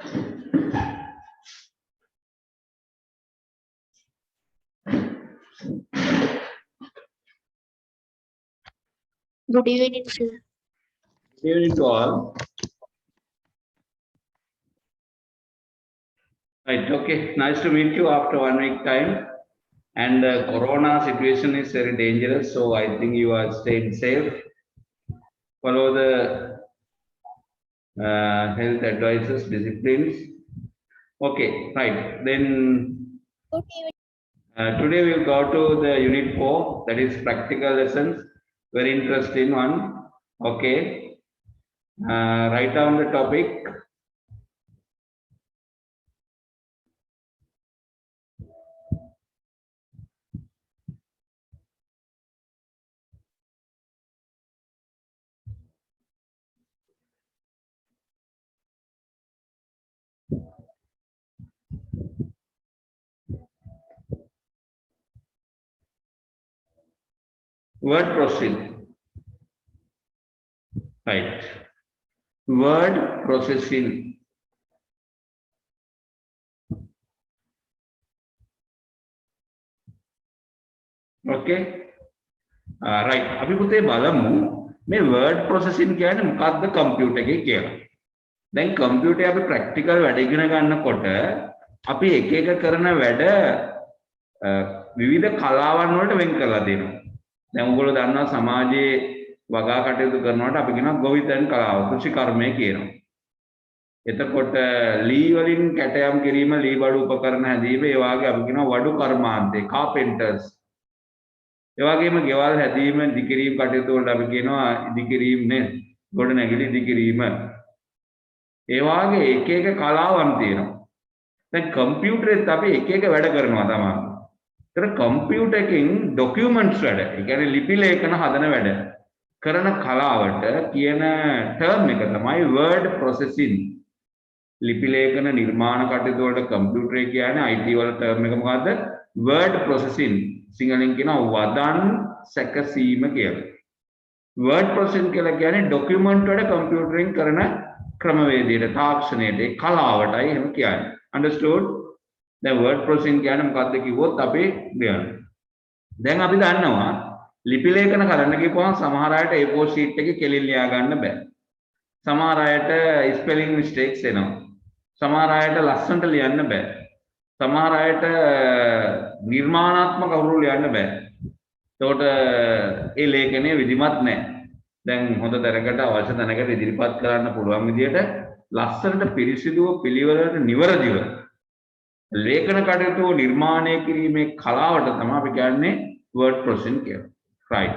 Good evening, sir. Good evening to all. Right, okay. Nice to meet you after 1 week time. And the corona situation is very dangerous, so I think you are staying safe. Follow the health advices, disciplines. Okay, right. Then today we'll go to the unit 4, that is practical lessons. Very interesting one. Okay. Write down the topic. Word processing. Right. Word processing. Okay. Right. අපි පුතේ බලමු මේ word processing කියන්නේ මොකක්ද computer එකේ කියලා. දැන් කම්පියුටරේ අපි ප්‍රැක්ටිකල් වැඩ ඉගෙන ගන්නකොට අපි එක එක කරන වැඩ විවිධ කලාවන් වලට වෙන් කරලා දෙනවා. දැන් ඔයගොල්ලෝ දන්නවා සමාජයේ වගා කටයුතු කරනකොට අපි කියනවා ගොවිතැන් කලාව, කෘෂි කර්මය කියනවා. එතකොට ලී වලින් කැටයම් කිරීම, ලී බඩු උපකරණ හැදීම, ඒ වගේ අපි කියනවා වඩු කර්මාන්තේ, කාපෙන්ටර්ස්. ඒ වගේම ගෙවල් හැදීම, ඉදිකිරීම කටයුතු වලට අපි කියනවා ඉදිකිරීම නේ, ගොඩ නැගිලි ඉදිකිරීම. ඒ වගේ එක එක කලාවන් තියෙනවා. දැන් කම්පියුටරෙත් අපි එක එක වැඩ කරනවා තමයි. ඒතර කම්පියුටර් එකකින් ડોකියුමන්ට්ස් වැඩ, ඒ කියන්නේ ලිපි ලේඛන හදන වැඩ කරන කලාවට කියන ටර්ම් එක තමයි word processing. ලිපි ලේඛන නිර්මාණ කටයුතු වලට කම්පියුටරේ කියන්නේ IT වල ටර්ම් එක මොකද්ද? word processing. සිංහලෙන් කියනවා වදන් සැකසීම කියලා. word processing කියලා කියන්නේ ડોකියුමන්ට් වල කම්පියුටරින් කරන ක්‍රමවේදයට, තාක්ෂණයට, ඒ කලාවටයි එහෙම කියන්නේ. understood? දැන් word processing කියන්නේ මොකද්ද කිව්වොත් අපි කියනවා. දැන් අපි දන්නවා ලිපි ලේඛන කරන්න ගිහුවම සමහර අයට A4 sheet එකේ කෙලින් ලියා ගන්න බෑ. සමහර අයට spelling mistakes එනවා. සමහර අයට ලස්සනට ලියන්න බෑ. සමහර අයට නිර්මාණාත්මක අවුරු ලියන්න බෑ. එතකොට ඒ ලේඛනය විධිමත් නැහැ. දැන් හොඳ තැනකට අවශ්‍ය තැනකට ඉදිරිපත් කරන්න පුළුවන් විදිහට ලස්සනට පිරිසිදුව පිළිවෙලට නිවැරදිව ලේඛන කටයුතු නිර්මාණය කිරීමේ කලාවට තමයි අපි කියන්නේ word processing කියලා. Right.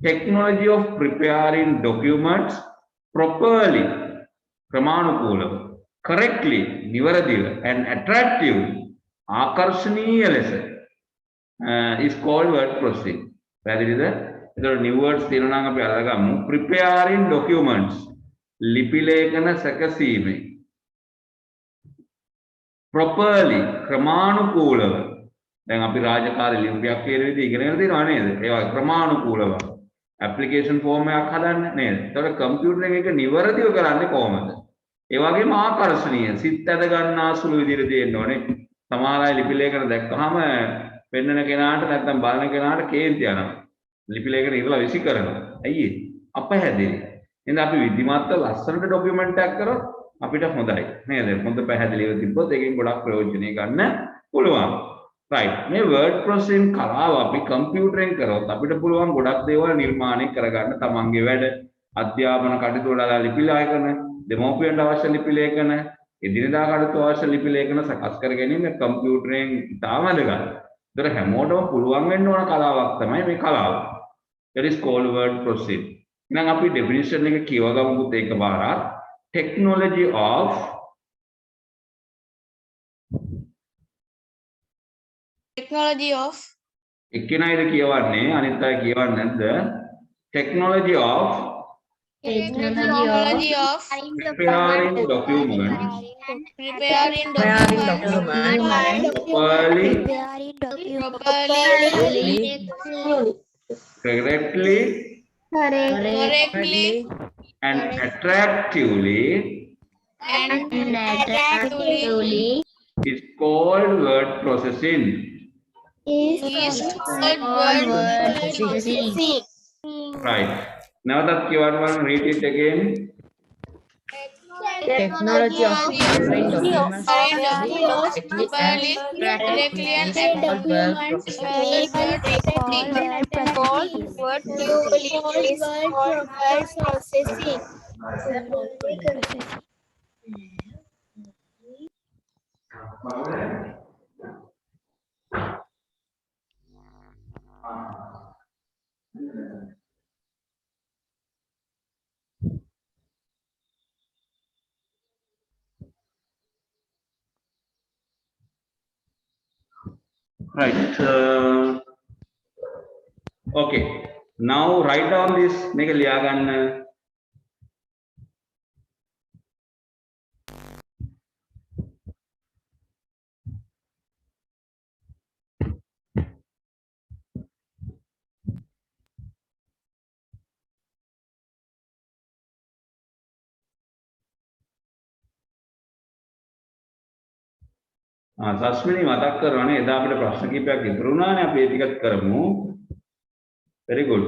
Technology of preparing documents properly, ක්‍රමානුකූලව, correctly, නිවැරදිව, and attractive, ආකර්ෂණීය ලෙස is called word processing. පැහැදිලිද? ඒතකොට new words තියෙනවා නම් අපි අල්ලගමු. Preparing documents, ලිපි ලේඛන සැකසීමේ, properly, ක්‍රමානුකූලව. දැන් අපි රාජකාරී ලිපියක් කියන විදිහ ඉගෙනගෙන තියෙනවා නේද? ඒ වගේ ක්‍රමානුකූලව ඇප්ලිකේෂන් ෆෝම් එකක් හදන්නේ නේද? ඒතකොට කම්පියුටරෙන් එක නිවැරදිව කරන්නේ කොහොමද? ඒ වගේම ආකර්ෂණීය, සිත් ඇද ගන්නා සුළු විදිහට තියෙන්න ඕනේ. සමහර අය ලිපි ලේඛන දැක්කහම පෙන්නන කෙනාට නැත්නම් බලන කෙනාට කේන්ති යනවා. ලිපි ලේඛන ඉවලා විසි කරනවා. ඇයි ඒ? අපහැදිලි. එහෙනම් අපි විධිමත්ව ලස්සනට ડોකියුමන්ට් එකක් කරොත් අපිට හොඳයි නේද? හොඳ පැහැදිලිව තිබ්බොත් ඒකෙන් ගොඩක් ප්‍රයෝජනෙ ගන්න පුළුවන්. right. මේ word processing කලාව අපි කම්පියුටරෙන් කරොත් අපිට පුළුවන් ගොඩක් දේවල් නිර්මාණය කරගන්න තමන්ගේ වැඩ, අධ්‍යාපන කටයුතු වල ලිපි ලේඛන, දෙමව්පියන්ට අවශ්‍ය ලිපි ලේඛන, එදිනෙදා කටයුතු අවශ්‍ය ලිපි ලේඛන සකස් කර ගැනීම කම්පියුටරෙන් ඉතාම වැදගත්. ඒතර හැමෝටම පුළුවන් වෙන්න ඕන කලාවක් තමයි මේ කලාව. that is called word processing. එහෙනම් අපි definition එක කියව ගමුත් ඒක බාරක්. Technology of එක්කෙනායිද කියවන්නේ අනිත් අය කියවන්නේ නැද්ද? Technology of preparing documents properly, correctly, and attractively and attractively is called word processing. is called word processing. Right. Now that you are read it again. Technology of offering documents Verbally, directly and accurately called word processing. Right. Okay. Now write down this. Make a liagan. සස්මිනී මතක් කරවනේ එදා අපිට ප්‍රශ්න කිහිපයක් ඉතුරු වුණානේ අපි ඒ ටිකත් කරමු. Very good.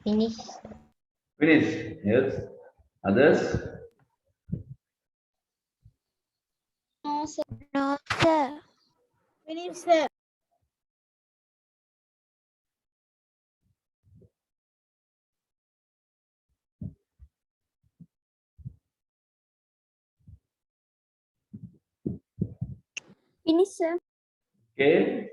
finish. Finish. Yes. Others? No, sir. No, sir. Finish, sir. Finish, sir. Okay.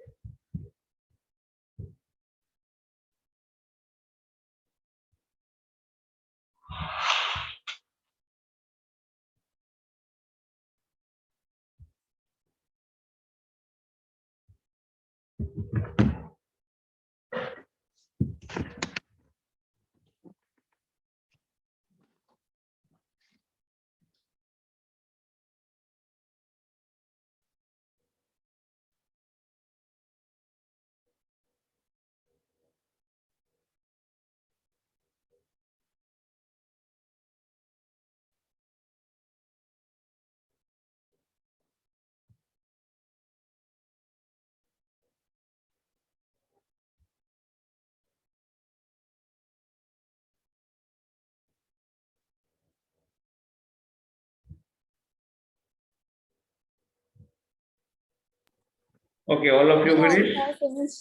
Okay, all of you finished? Finish.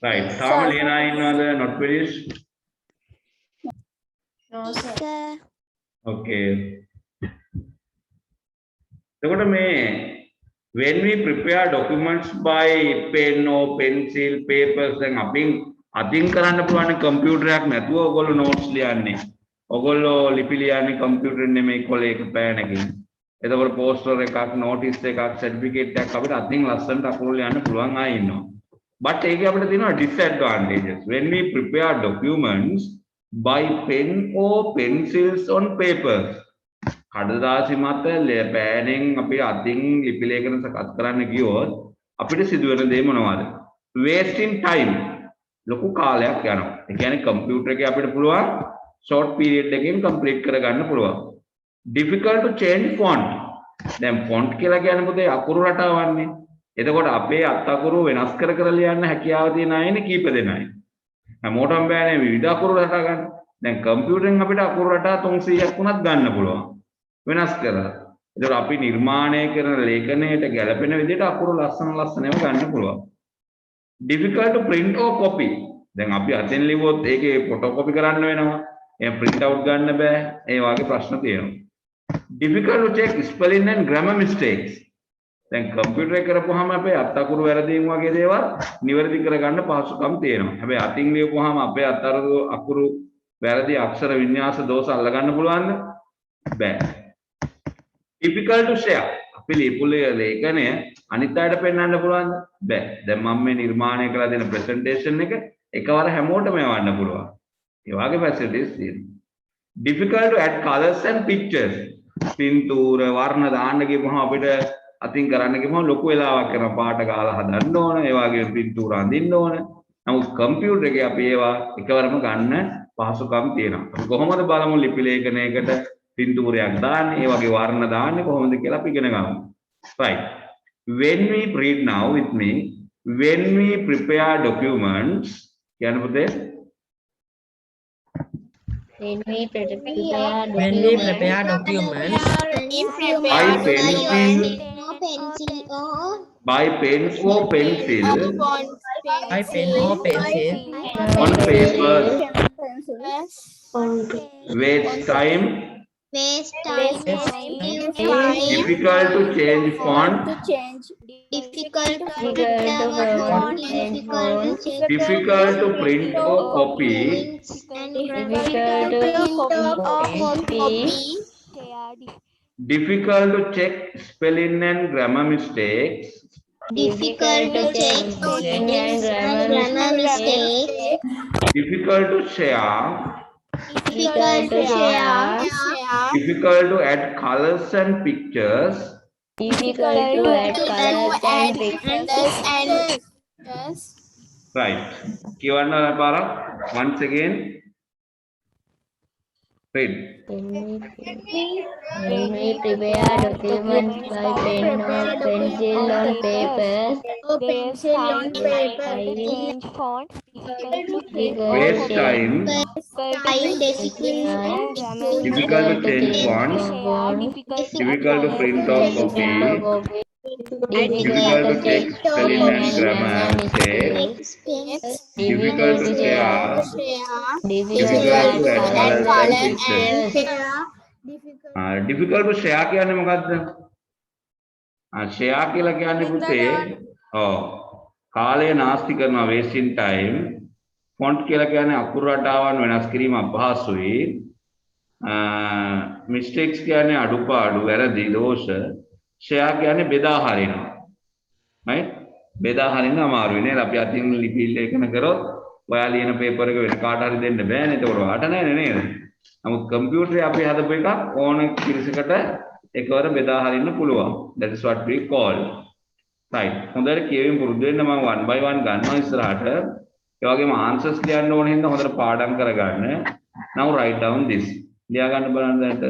Right. Tama Lena innada not finished? No, sir. Sir. Okay. එතකොට මේ when we prepare documents by pen or pencil papers දැන් අපින් අතින් කරන්න පුළුවන් computer එකක් නැතුව ඔයගොල්ලෝ notes ලියන්නේ. ඔයගොල්ලෝ ලිපි ලියන්නේ කම්පියුටර් නෙමෙයි කොලේ එක පෑනකින්. එතකොට poster එකක් notice එකක් certificate එකක් අපිට අතින් ලස්සනට අකුරු ලියන්න පුළුවන් ආයෙ ඉන්නවා. but ඒකේ අපිට තියෙනවා disadvantages. When we prepare documents by pen or pencils on papers කඩදාසි මත පෑනෙන් අපි අතින් ලිපි ලේඛන සකස් කරන්න ගියොත් අපිට සිදුවෙන දේ මොනවද? wasting time. ලොකු කාලයක් යනවා. ඒ කියන්නේ කම්පියුටර් එකේ අපිට පුළුවන් short period එකකින් complete කරගන්න පුළුවන්. difficult to change font. දැන් font කියලා කියන්නේ පුතේ අකුරු රටාවන්නේ. එතකොට අපේ අත් අකුරු වෙනස් කර කර ලියන්න හැකියාව තියෙන අයනේ කීප දෙනයි. හැමෝටම බෑනේ විවිධ අකුරු රටා ගන්න. දැන් කම්පියුටරෙන් අපිට අකුරු රටා 300ක් වුණත් ගන්න පුළුවන්. වෙනස් කරලා. ඒතකොට අපි නිර්මාණය කරන ලේඛනයට ගැළපෙන විදිහට අකුරු ලස්සනව ගන්න පුළුවන්. difficult to print or copy. දැන් අපි අතෙන් ලිව්වොත් ඒකේ ෆොටෝකෝපි කරන්න වෙනවා. එහෙනම් print out ගන්න බෑ. ඒ වගේ ප්‍රශ්න තියෙනවා. difficult to check spelling and grammar mistakes. දැන් කම්පියුටර් එක කරපුවාම අපේ අත් අකුරු වැරදීම් වගේ දේවල් නිවැරදි කරගන්න පහසුකම් තියෙනවා. හැබැයි අතින් ලියපුවාම අපේ අත් අකුරු වැරදි අක්ෂර වින්‍යාස දෝෂ අල්ලගන්න පුළුවන්ද? බෑ. difficult to share. අපි ලියපු ලේඛනය අනිත් අයට පෙන්වන්න පුළුවන්ද? බෑ. දැන් මම මේ නිර්මාණය කරලා දෙන ප්‍රසන්ටේෂන් එක එකවර හැමෝටම යවන්න පුළුවන්. ඒ වගේ ෆැසිලිටිස් තියෙනවා. difficult to add colors and pictures. පින්තූර වර්ණ දාන්න ගියපුවම අපිට අතින් කරන්න ගියම ලොකු වෙලාවක් යනවා. පාට ගාලා හදන්න ඕන. ඒ වගේම පින්තූර අඳින්න ඕන. නමුත් කම්පියුටර් එකේ අපි ඒවා එකවරම ගන්න පහසුකම් තියෙනවා. අපි කොහොමද බලමු ලිපි ලේඛනයකට පින්තූරයක් දාන්නේ, ඒ වගේ වර්ණ දාන්නේ කොහොමද කියලා අපි ඉගෙන ගමු. Right. When we read now with me, when we prepare documents, කියන පුතේ When we prepare documents, by pen or pencil, by pen or pencil, on paper, waste time, difficult to change font, difficult to print or copy, difficult to check spelling and grammar mistakes, difficult to share, difficult to add colors and pictures, right. Kiwana para once again. Read. when we prepare documents by pen or pencil on paper, change font, Waste time, difficult to change font, difficult to print or copy, difficult to check spelling and grammar mistakes, difficult to share, difficult to add colors and pictures. difficult to share කියන්නේ මොකද්ද? share කියලා කියන්නේ පුතේ කාලය නාස්ති කරනවා, wasting time. font කියලා කියන්නේ අකුරු රටාවන් වෙනස් කිරීම අපහසුයි. mistakes කියන්නේ අඩුපාඩු, වැරදි, දෝෂ. share කියන්නේ බෙදා හරිනවා. right? බෙදා හරින්න අමාරුයි නේද? අපි අතින් ලිපි ලේඛන කරොත් ඔයා ලියන පේපර් එක වෙන කාට හරි දෙන්න බෑනේ. ඒකට ඔයාට නෑනේ නේද? නමුත් කම්පියුටරේ අපි හදපු එක ඕන කිරිසකට එකවර බෙදා හරින්න පුළුවන්. that is what we call. right. හොඳට කියවින් පුරුදු වෙන්න මම one by one ගන්නවා ඉස්සරහට. ඒ වගේම answers ලියන්න ඕන හින්දා හොඳට පාඩම් කරගන්න. now write down this. ලියා ගන්න බලන්න දැන්ට.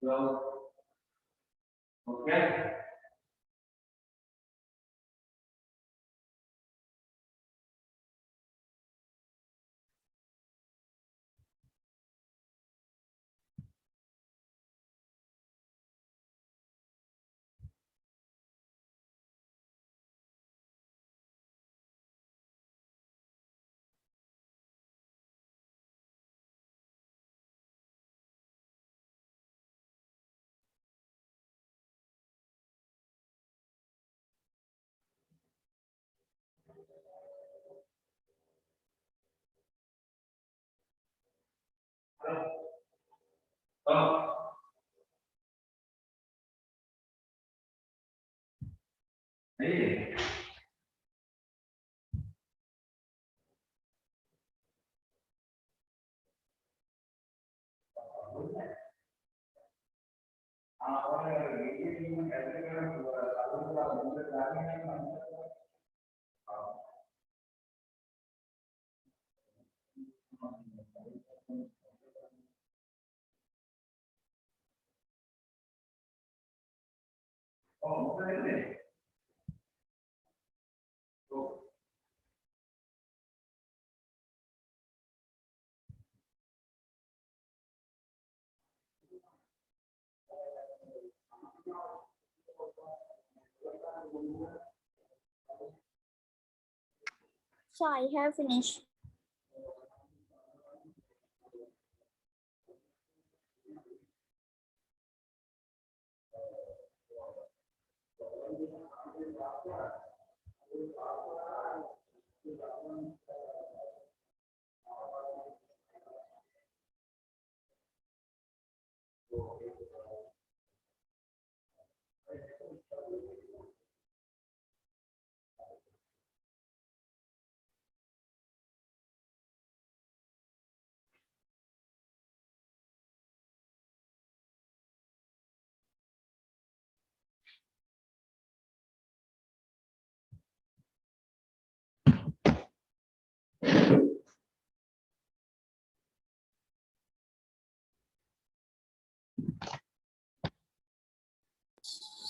Hello? Okay. Hey. So I have finished.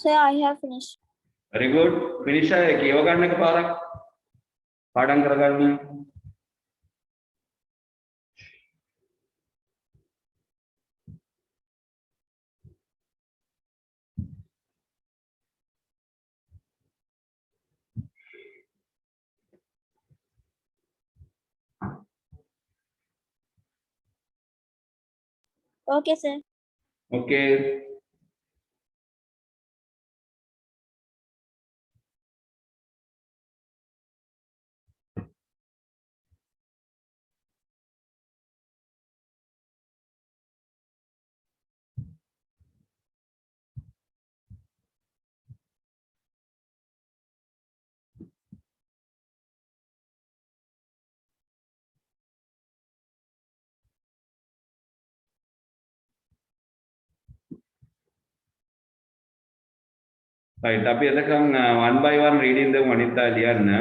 So I have finished. Very good. Finish है कि वो करने के पारा पाठन कर करने. Okay, sir. Okay. Right. Tapi ada kan one by one reading the wanita lian na.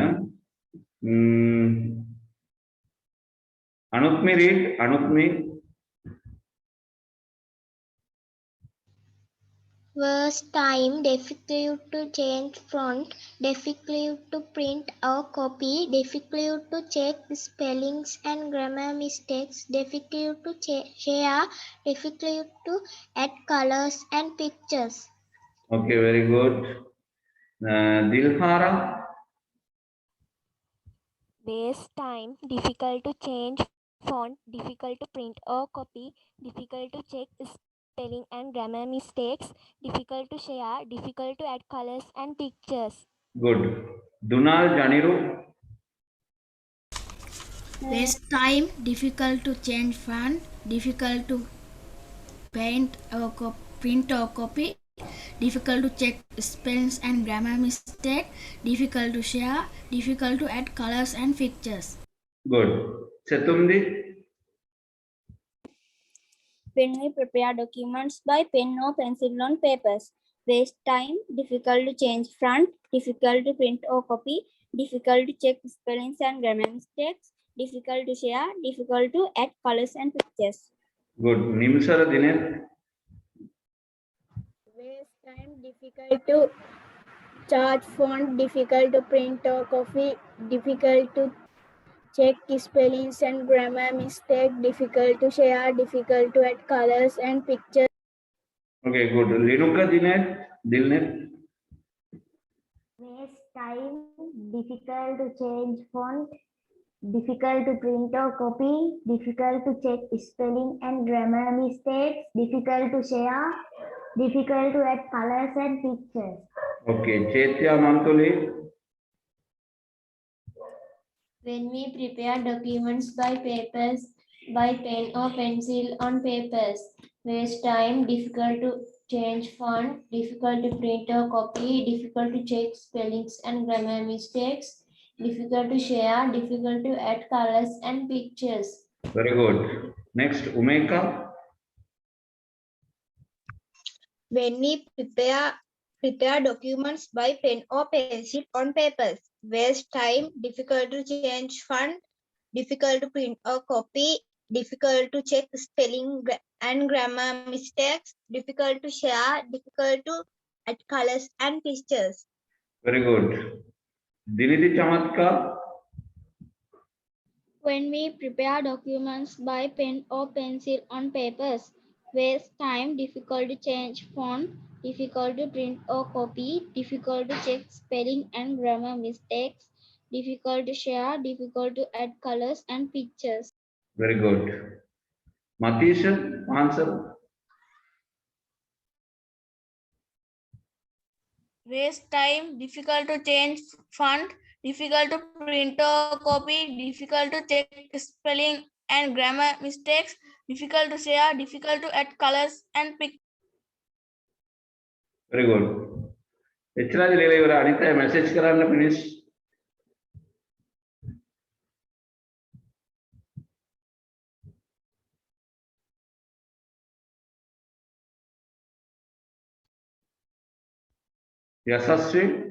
Anupmi read. Anupmi. Verse time, difficult to change font, difficult to print or copy, difficult to check spellings and grammar mistakes, difficult to share, difficult to add colors and pictures. Okay, very good. Dilhara. Waste time, difficult to change font, difficult to print or copy, difficult to check spelling and grammar mistakes, difficult to share, difficult to add colors and pictures. Good. Dunal Janiru. Waste time, difficult to change font, difficult to paint or print or copy, difficult to check spells and grammar mistake, difficult to share, difficult to add colors and pictures. Good. Setumdi. When we prepare documents by pen or pencil on papers, waste time, difficult to change font, difficult to print or copy, difficult to check spellings and grammar mistakes, difficult to share, difficult to add colors and pictures. Good. Nimsara Dinesh. Waste time, difficult to charge font, difficult to print or copy, difficult to check spellings and grammar mistake, difficult to share, difficult to add colors and pictures. Okay, good. Renuka Dilnet. Waste time, difficult to change font, difficult to print or copy, difficult to check spelling and grammar mistakes, difficult to share, difficult to add colors and pictures. Okay, Chaitya Mantuli. When we prepare documents by pen or pencil on papers, waste time, difficult to change font, difficult to print or copy, difficult to check spellings and grammar mistakes, difficult to share, difficult to add colors and pictures. Very good. Next, Umeka. When we prepare documents by pen or pencil on papers, waste time, difficult to change font, difficult to print or copy, difficult to check spelling and grammar mistakes, difficult to share, difficult to add colors and pictures. Very good. Diniti Chamatkar. When we prepare documents by pen or pencil on papers, waste time, difficult to change font, difficult to print or copy, difficult to check spelling and grammar mistakes, difficult to share, difficult to add colors and pictures. Very good. Matisha, answer. Waste time, difficult to change font, difficult to print or copy, difficult to check spelling and grammar mistakes, difficult to share, difficult to add colors and pictures. Very good. Echraj lele ivara Anita message karanna finish. Yasaswi.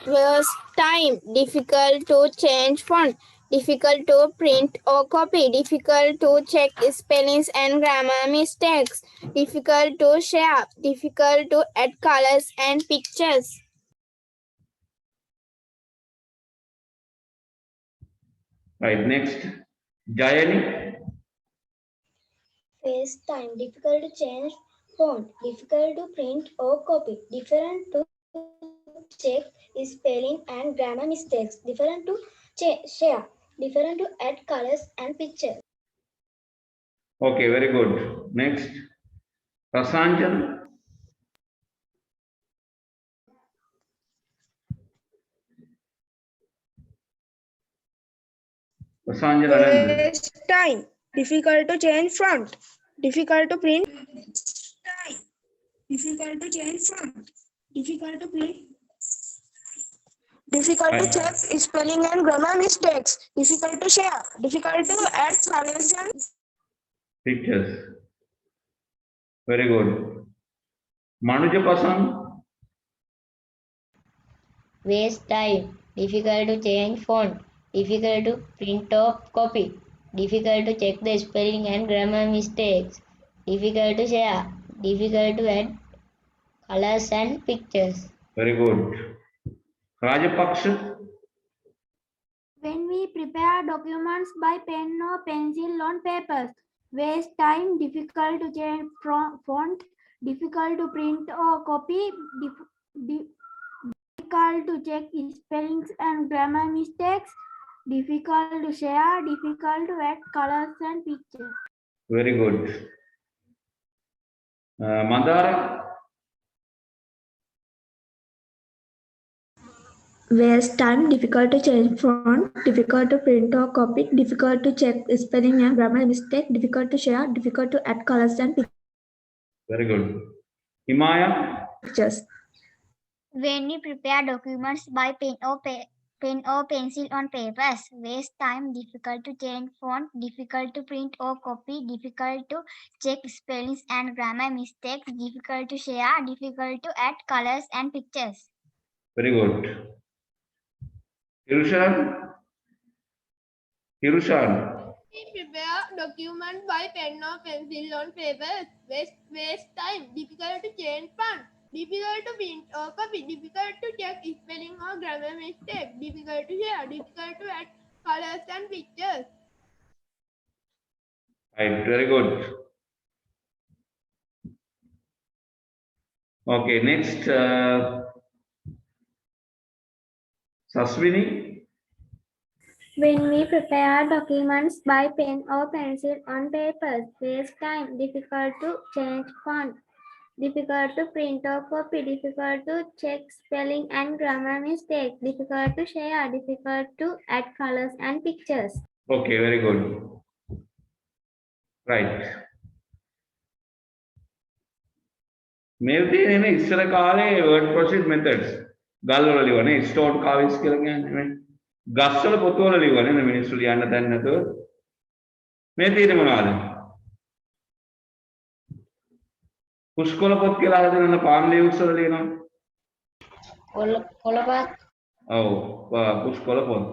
Waste time, difficult to change font, difficult to print or copy, difficult to check spellings and grammar mistakes, difficult to share, difficult to add colors and pictures. Right, next. Jayani. Waste time, difficult to change font, difficult to print or copy, different to check spelling and grammar mistakes, different to share, different to add colors and pictures. Okay, very good. Next. Rasanjan. Rasanjan Anand. Waste time, difficult to change font, difficult to print. Time, difficult to change font, difficult to print. Difficult to check spelling and grammar mistakes, difficult to share, difficult to add colors and Pictures. Very good. Manuja Pasan. Waste time, difficult to change font, difficult to print or copy, difficult to check the spelling and grammar mistakes, difficult to share, difficult to add colors and pictures. Very good. Rajapaksha. When we prepare documents by pen or pencil on papers, waste time, difficult to change font, difficult to print or copy, difficult to check spellings and grammar mistakes, difficult to share, difficult to add colors and pictures. Very good. Mandara. Waste time, difficult to change font, difficult to print or copy, difficult to check spelling and grammar mistake, difficult to share, difficult to add colors and Very good. Himaya. pictures. When we prepare documents by pen or pen or pencil on papers, waste time, difficult to change font, difficult to print or copy, difficult to check spellings and grammar mistakes, difficult to share, difficult to add colors and pictures. Very good. Hirushan? We prepare documents by pen or pencil on paper. Waste time. Difficult to change font. Difficult to print or copy. Difficult to check spelling or grammar mistake. Difficult to share. Difficult to add colors and pictures. Right, very good. Okay, next, Saswini. When we prepare documents by pen or pencil on papers, waste time, difficult to change font, difficult to print or copy, difficult to check spelling and grammar mistakes, difficult to share, difficult to add colors and pictures. Okay, very good. Right. මේ තියෙන ඉස්සර කාලේ word process methods ගල් වල ලිවනේ stored carvings කියලා කියන්නේ ගස් වල පොත වල ලිවනේ නේ මිනිස්සු ලියන්න දැන් නැතුව මේ තියෙන්නේ මොනවද පුස්කොළ පොත් කියලා හදන palm leaves වල ලියනවා කොළපත් ඔව් පුස්කොළ පොත්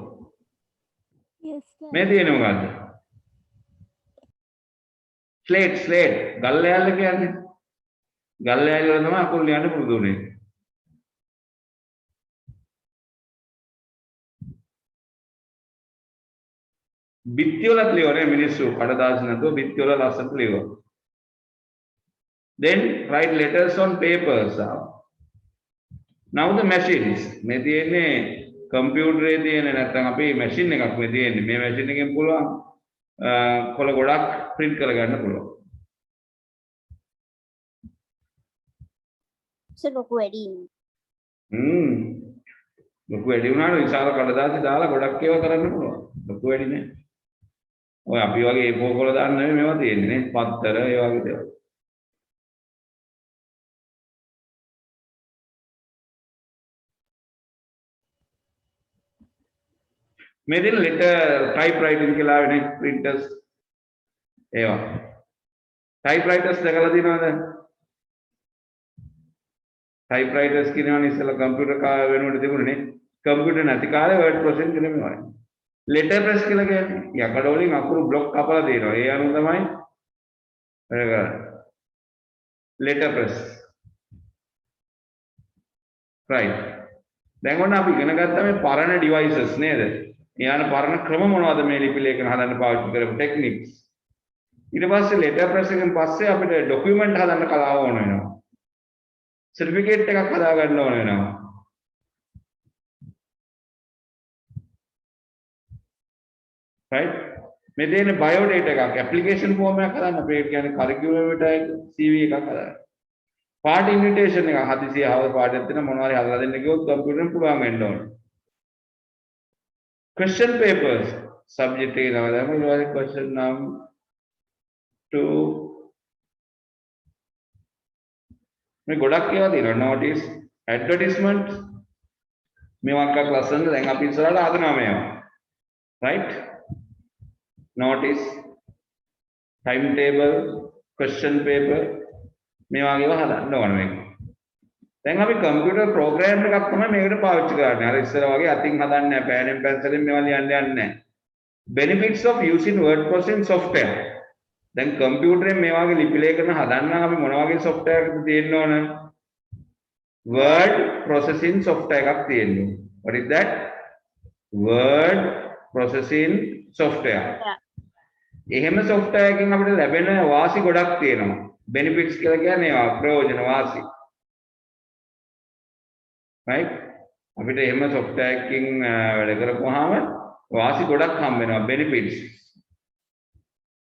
Yes, sir. මේ තියෙන්නේ මොකද්ද slate ගල් ලෑල්ල කියන්නේ ගල් ලෑල්ල වල තමයි අකුරු ලියන්න පුරුදු වෙන්නේ බිත්ති වලත් ලියවනේ මිනිස්සු කඩදාසි නැතුව බිත්ති වල ලස්සනට ලියනවා then write letters on papers now the machines මේ තියෙන්නේ කම්පියුටරේ තියෙන නැත්නම් අපේ මැෂින් එකක් මේ තියෙන්නේ මේ මැෂින් එකෙන් පුළුවන් කොළ ගොඩක් print කරගන්න පුළුවන් ලොකු වැඩි ලොකු වැඩි වුණාට විශාල කඩදාසි දාලා ගොඩක් ඒවා කරන්න පුළුවන් ලොකු වැඩි නේ ඔය අපි වගේ A4 කොළ දාන්න නෙමෙයි මේවා තියෙන්නේ නේ පත්තර ඒ වගේ දේවල් මේ දින letter typewriting කියලා වෙන්නේ printers ඒවා typewriters දැකලා තියෙනවද typewriters කියනවනේ ඉස්සෙල්ලා කම්පියුටර් වෙනුවට තිබුණේ කම්පියුටර් නැති කාලේ word processing කියලා මේවා letter press කියලා කියන්නේ යකඩ වලින් අකුරු block කපලා දෙනවා ඒ අනුව තමයි ඒක letter press right දැන් ඔන්න අපි ඉගෙන ගත්තා මේ පරණ devices නේද ඊයන පරණ ක්‍රම මොනවද මේ ලිපි ලේඛන හදන්න පාවිච්චි කරපු ටෙක්නික්ස් ඊට පස්සේ letter press එකෙන් පස්සේ අපිට document හදන්න කලාව ඕන වෙනවා certificate එකක් හදා ගන්න ඕන වෙනවා right මේ දෙන්නේ biodata එකක් application form එකක් හදන්න අපේ කියන්නේ curriculum එකට CV එකක් හදන්න පාට invitation එක හදිසිය ආව පාඩයක් දෙන මොනවාරි හදලා දෙන්න කිව්වොත් කම්පියුටරෙන් පුළුවන් වෙන්න ඕන question papers subject එක නම දාමු ඊට පස්සේ question නම් 2 මේ ගොඩක් ඒවා තියෙනවා notice advertisement මේවා එකක් ලස්සනද දැන් අපි ඉස්සරහට හදනවා මේවා right notice timetable question paper මේ වගේව හදන්න ඕන මේක දැන් අපි කම්පියුටර් ප්‍රෝග්‍රෑම් එකක් තමයි මේකට පාවිච්චි කරන්නේ අර ඉස්සර වගේ අතින් හදන්නේ නැහැ pen and pencil එකෙන් මේවා ලියන්න යන්නේ නැහැ benefits of using word processing software දැන් කම්පියුටරෙන් මේ වගේ ලිපි ලේඛන හදන්න අපි මොන වගේ software එකක්ද තියෙන්න ඕන word processing software එකක් තියෙන්න ඕන what is that word processing software එහෙම software එකකින් අපිට ලැබෙන වාසි ගොඩක් තියෙනවා benefits කියලා කියන්නේ ඒවා ප්‍රයෝජන වාසි right අපිට එහෙම software එකකින් වැඩ කරපුවාම වාසි ගොඩක් හම්බ වෙනවා benefits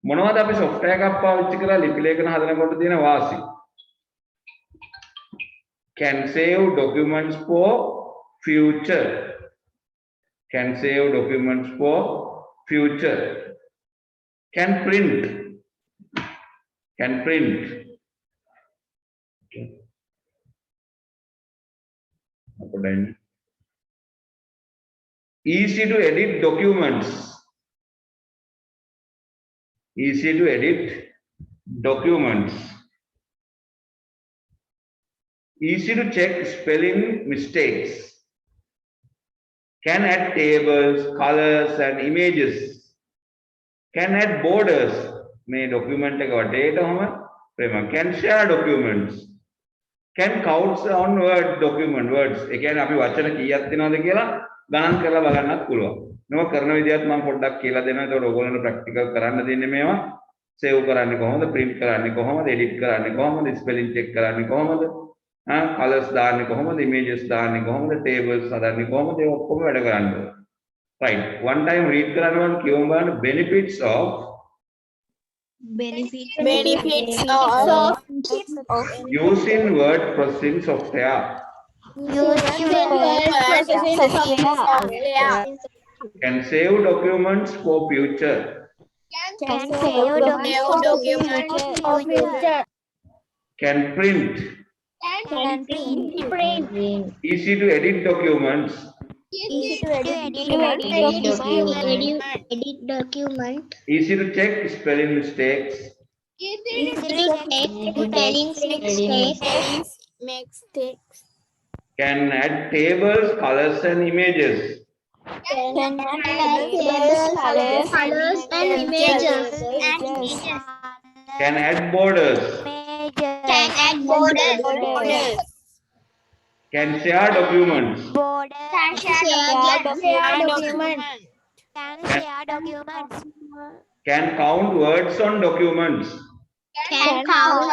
මොනවද අපි software එකක් පාවිච්චි කරලා ලිපි ලේඛන හදනකොට තියෙන වාසි can save documents for future can save documents for future can print okay Easy to edit documents. Easy to edit documents. Easy to check spelling mistakes. Can add tables, colors and images. Can add borders. May document can share documents. Can count on words. Again, අපි වචන කීයක් දෙනවද කියලා ගණන් කරලා බලන්නත් පුළුවන්. මේක කරන විදිහත් මම පොඩ්ඩක් කියලා දෙනවා. ඒතකොට ඔයගොල්ලන්ට ප්‍රැක්ටිකල් කරන්න දෙන්නේ මේවා. සේව් කරන්නේ කොහොමද? print කරන්නේ කොහොමද? edit කරන්නේ කොහොමද? spelling check කරන්නේ කොහොමද? colors දාන්නේ කොහොමද? images දාන්නේ කොහොමද? tables හදන්නේ කොහොමද? ඒ ඔක්කොම වැඩ කරන්න ඕනේ. Right. One time read කරනවා කියවම බලන්න benefits of using word processing software. Can save documents for future. Can save documents for future. Can print. Can print. Easy to edit documents. Easy to edit document. Easy to check spelling mistakes. Easy to check spelling mistakes. Can add tables, colors and images. Can add tables, colors and images. Can add borders. Can share documents. Can share documents. Can count words on documents. Can count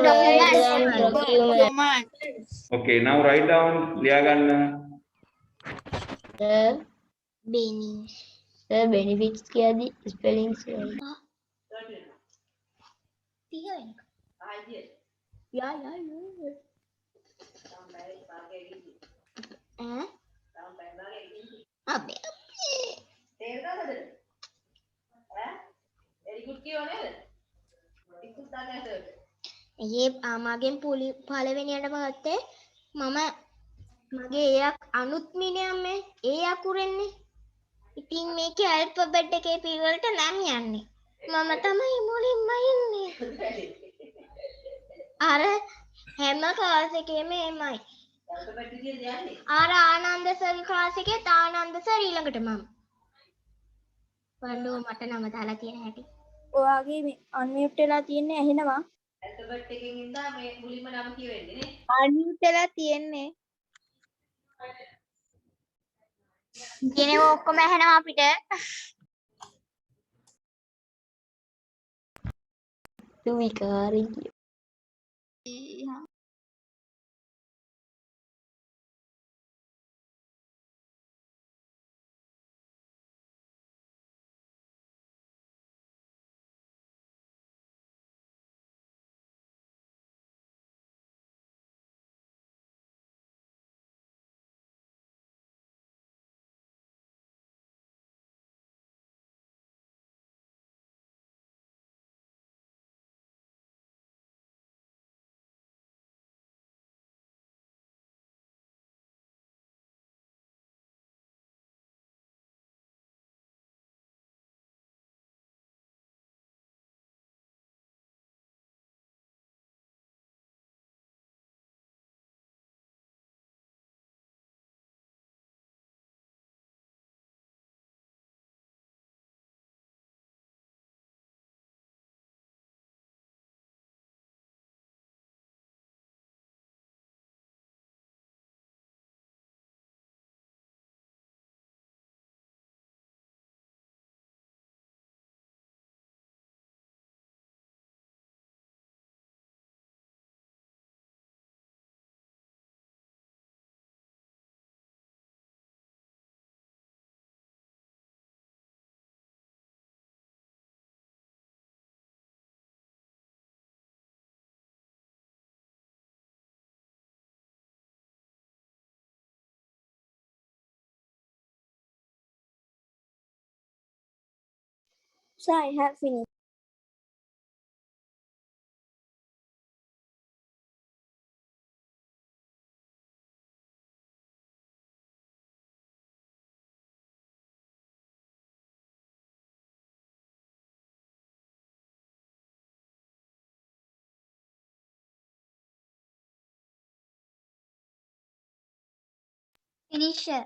documents. Okay, now write down. Liyaganna. benefits කියද්දි spellings මගෙන් පළවෙනියට ගත්තේ මම මගේ එයක් අනුත් මිනියම් ඒ අකුරෙන්නේ. ඉතින් මේකේ ඇල්ෆබෙට් එකේ පිළිවෙලට නම් යන්නේ. මම තමයි මුලින්ම ඉන්නේ. අර හැම ක්ලාස් එකේම එමයයි. අර ආනන්ද සර් ක්ලාස් එකේ ආනන්ද සර් ඊළඟට මම. වන්දෝ මට නම දාලා තියෙන හැටි. ඔයාගේ අන්මියුට් වෙලා තියෙන්නේ ඇහෙනවා. ඇල්ෆබෙට් එකකින් ඉඳලා මේ මුලින්ම නම කියවෙන්නේ නේ. අන්මියුට් වෙලා තියෙන්නේ. ඉතින් ඔක්කොම ඇහෙනවා අපිට. විකාරී So I have finished. Finisher.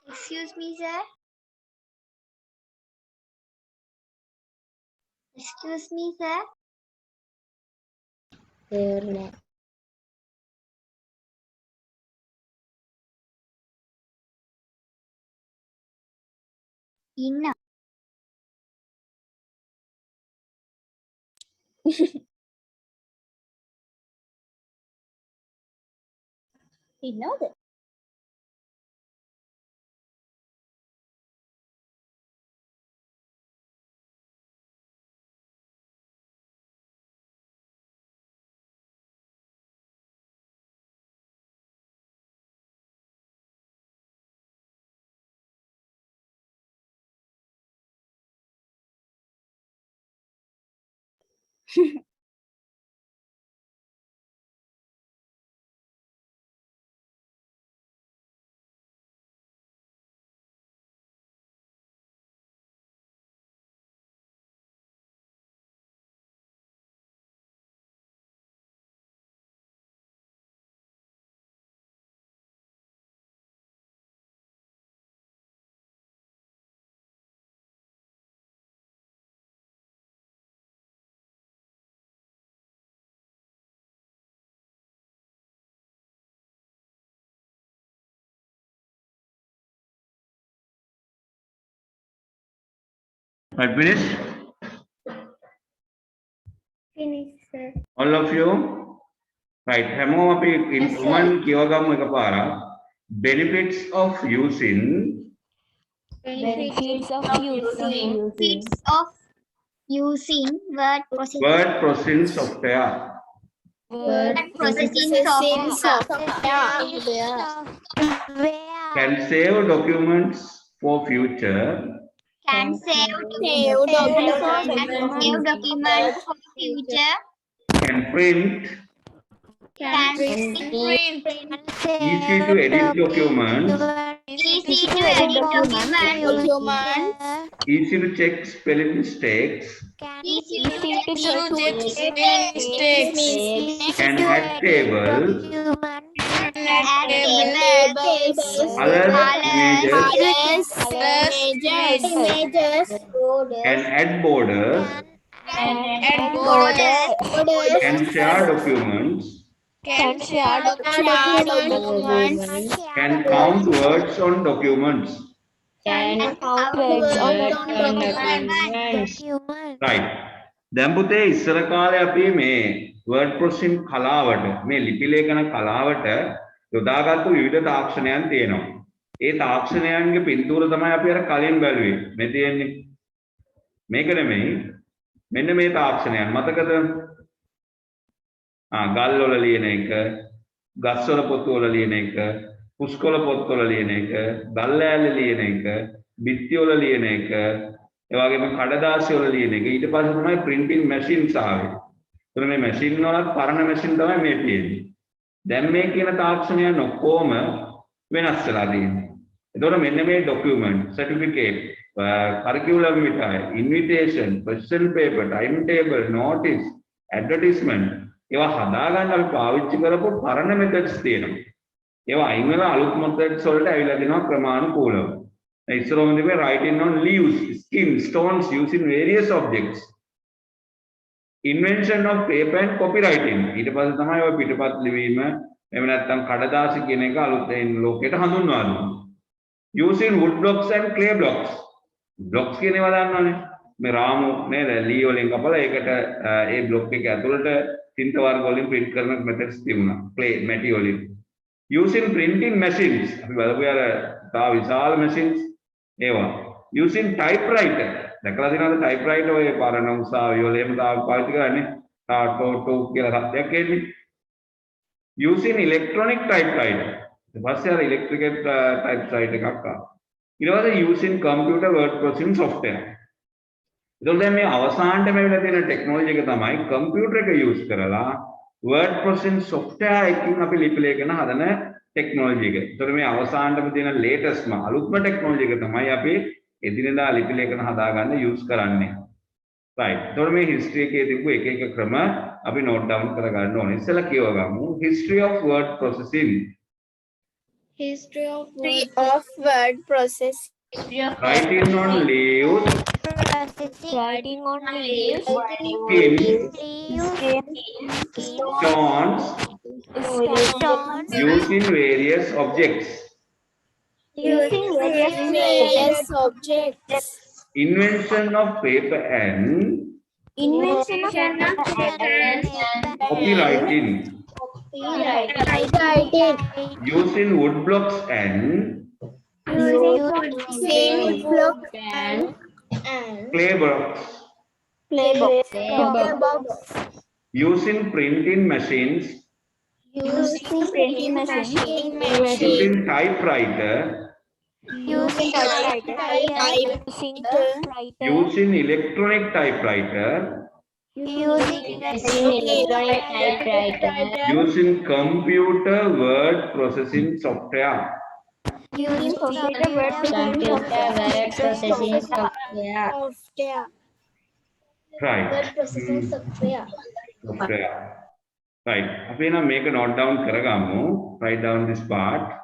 Excuse me, sir. Excuse me, sir. Inna. Innada? Right, finish? Finish, sir. All of you? Right, හැමෝම අපි in common කියවගමු එකපාරක්. Benefits of using Benefits of using Benefits of using word processing software. word processing software. Can save documents for future. Can save documents for future. Can print. Can print. Easy to edit documents. Easy to edit documents. Easy to check spelling mistakes. Easy to check mistakes. Can add tables. Other images. Can add borders. Can share documents. Can count words on documents. Right. දැන් පුතේ ඉස්සර කාලේ අපි මේ word processing කලාවට මේ ලිපි ලේඛන කලාවට යොදාගත්තු විවිධ තාක්ෂණයන් තියෙනවා. ඒ තාක්ෂණයන්ගේ පින්තූර තමයි අපි අර කලින් බැලුවේ. මේ තියෙන්නේ. මේක නෙමෙයි. මෙන්න මේ තාක්ෂණයන් මතකද? ගල් වල ලියන එක, ගස් වල පොත් වල ලියන එක, පුස්කොළ පොත් වල ලියන එක, ගල් ඈල ලියන එක, බිත්ති වල ලියන එක, ඒ වගේම කඩදාසි වල ලියන එක. ඊට පස්සේ තමයි printing machines ආවේ. ඒතර මේ machine වලත් පරණ machine තමයි මේ තියෙන්නේ. දැන් මේ කියන තාක්ෂණයන් ඔක්කොම වෙනස් වෙලා තියෙන්නේ. එතකොට මෙන්න මේ document, certificate, curriculum vitae, invitation, question paper, timetable, notice, advertisement ඒවා හදාගන්න අපි පාවිච්චි කරපු පරණ methods තියෙනවා. ඒවා අයින් වෙලා අලුත් methods වලට ඇවිල්ලා දෙනවා ක්‍රමානුකූලව. දැන් ඉස්සරහම තිබේ writing on leaves, skin, stones using various objects. Invention of paper and copywriting. ඊට පස්සේ තමයි ඔය පිටපත් ලිවීම එහෙම නැත්නම් කඩදාසි කියන එක අලුතෙන් ලෝකයට හඳුන්වා දුන්නා. Using wood blocks and clay blocks. Blocks කියන ඒවා දන්නවනේ. මේ රාමු නේද ලී වලින් කපලා ඒකට ඒ බ්ලොක් එක ඇතුළට තින්ත වර්ග වලින් print කරන methods තිබුණා. clay මැටි වලින්. Using printing machines. අපි බලපු යාර තා විශාල machines ඒවා. Using typewriter. දැකලා තියෙනවද typewriter ඔය පරණ උසාවි වල එහෙම තාම පාවිච්චි කරන්නේ ටෝ කියලා සත්‍යයක් එන්නේ. Using electronic typewriter. ඊට පස්සේ අර electric typewriter එකක් ආවා. ඊට පස්සේ using computer word processing software. එතකොට දැන් මේ අවසානට මේවිලා තියෙන ටෙක්නොලොජි එක තමයි කම්පියුටර් එක යූස් කරලා word processing software එකකින් අපි ලිපි ලේඛන හදන ටෙක්නොලොජි එක. එතකොට මේ අවසානටම තියෙන ලේටස්ට්ම අලුත්ම ටෙක්නොලොජි එක තමයි අපි එදිනෙදා ලිපි ලේඛන හදාගන්න යූස් කරන්නේ. right. එතකොට මේ history එකේ තිබු එක එක ක්‍රම අපි note down කරගන්න ඕනේ. ඉස්සෙල්ලා කියව ගමු history of word processing. History of word process. Writing on leaves, Writing on leaves, stones, using various objects. Using various objects. Invention of paper and Invention of copywriting. Writing. Using wood blocks and Using blocks and clay blocks. Using printing machines. Using printing machine. Using typewriter. using typewriter, Using electronic typewriter. Using computer word processing software. Using computer word processing software. Right. Processing software. Software. Right. අපි එහෙනම් මේක note down කරගමු. Write down this part.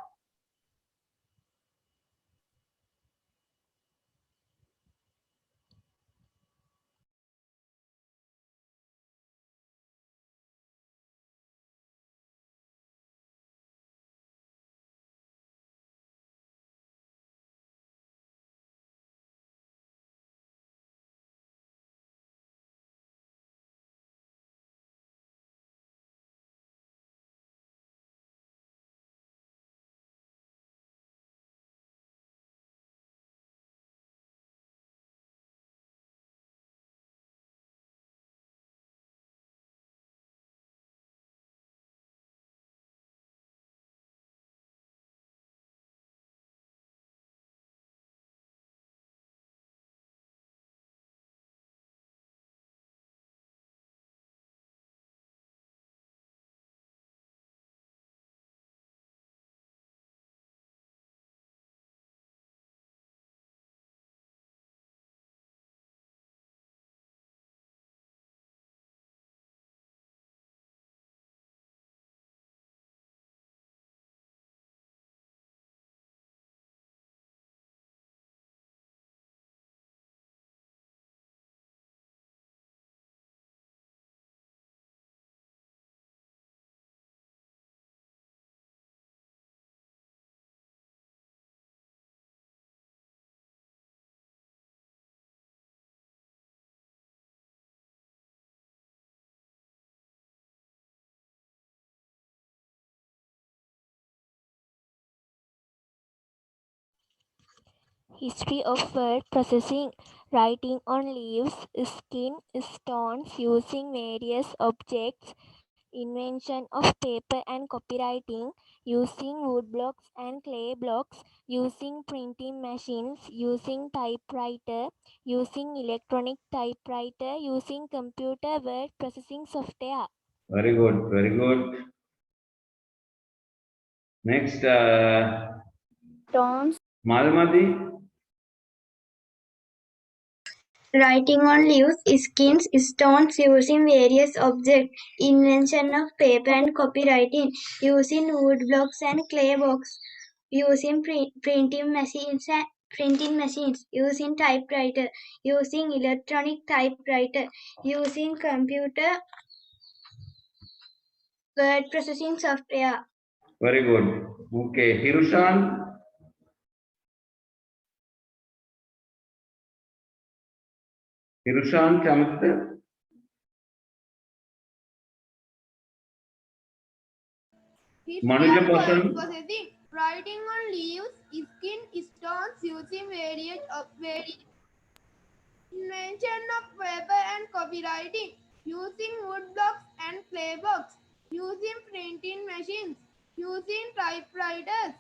history of word processing, writing on leaves, skin, stones, using various objects, invention of paper and copywriting, using wood blocks and clay blocks, using printing machines, using typewriter, using electronic typewriter, using computer word processing software. Very good, very good. Next, Stones. Malmadi, Writing on leaves, skins, stones using various objects. Invention of paper and copywriting. Using wood blocks and clay blocks. Using printing machines. Using typewriter. Using electronic typewriter. Using computer word processing software. very good. Okay, Hirushan, Chamath, History Manuja of word Pasan, processing. Writing on leaves, skin, stones using various invention of paper and copywriting. Using wood blocks and clay blocks. Using printing machines. Using typewriters.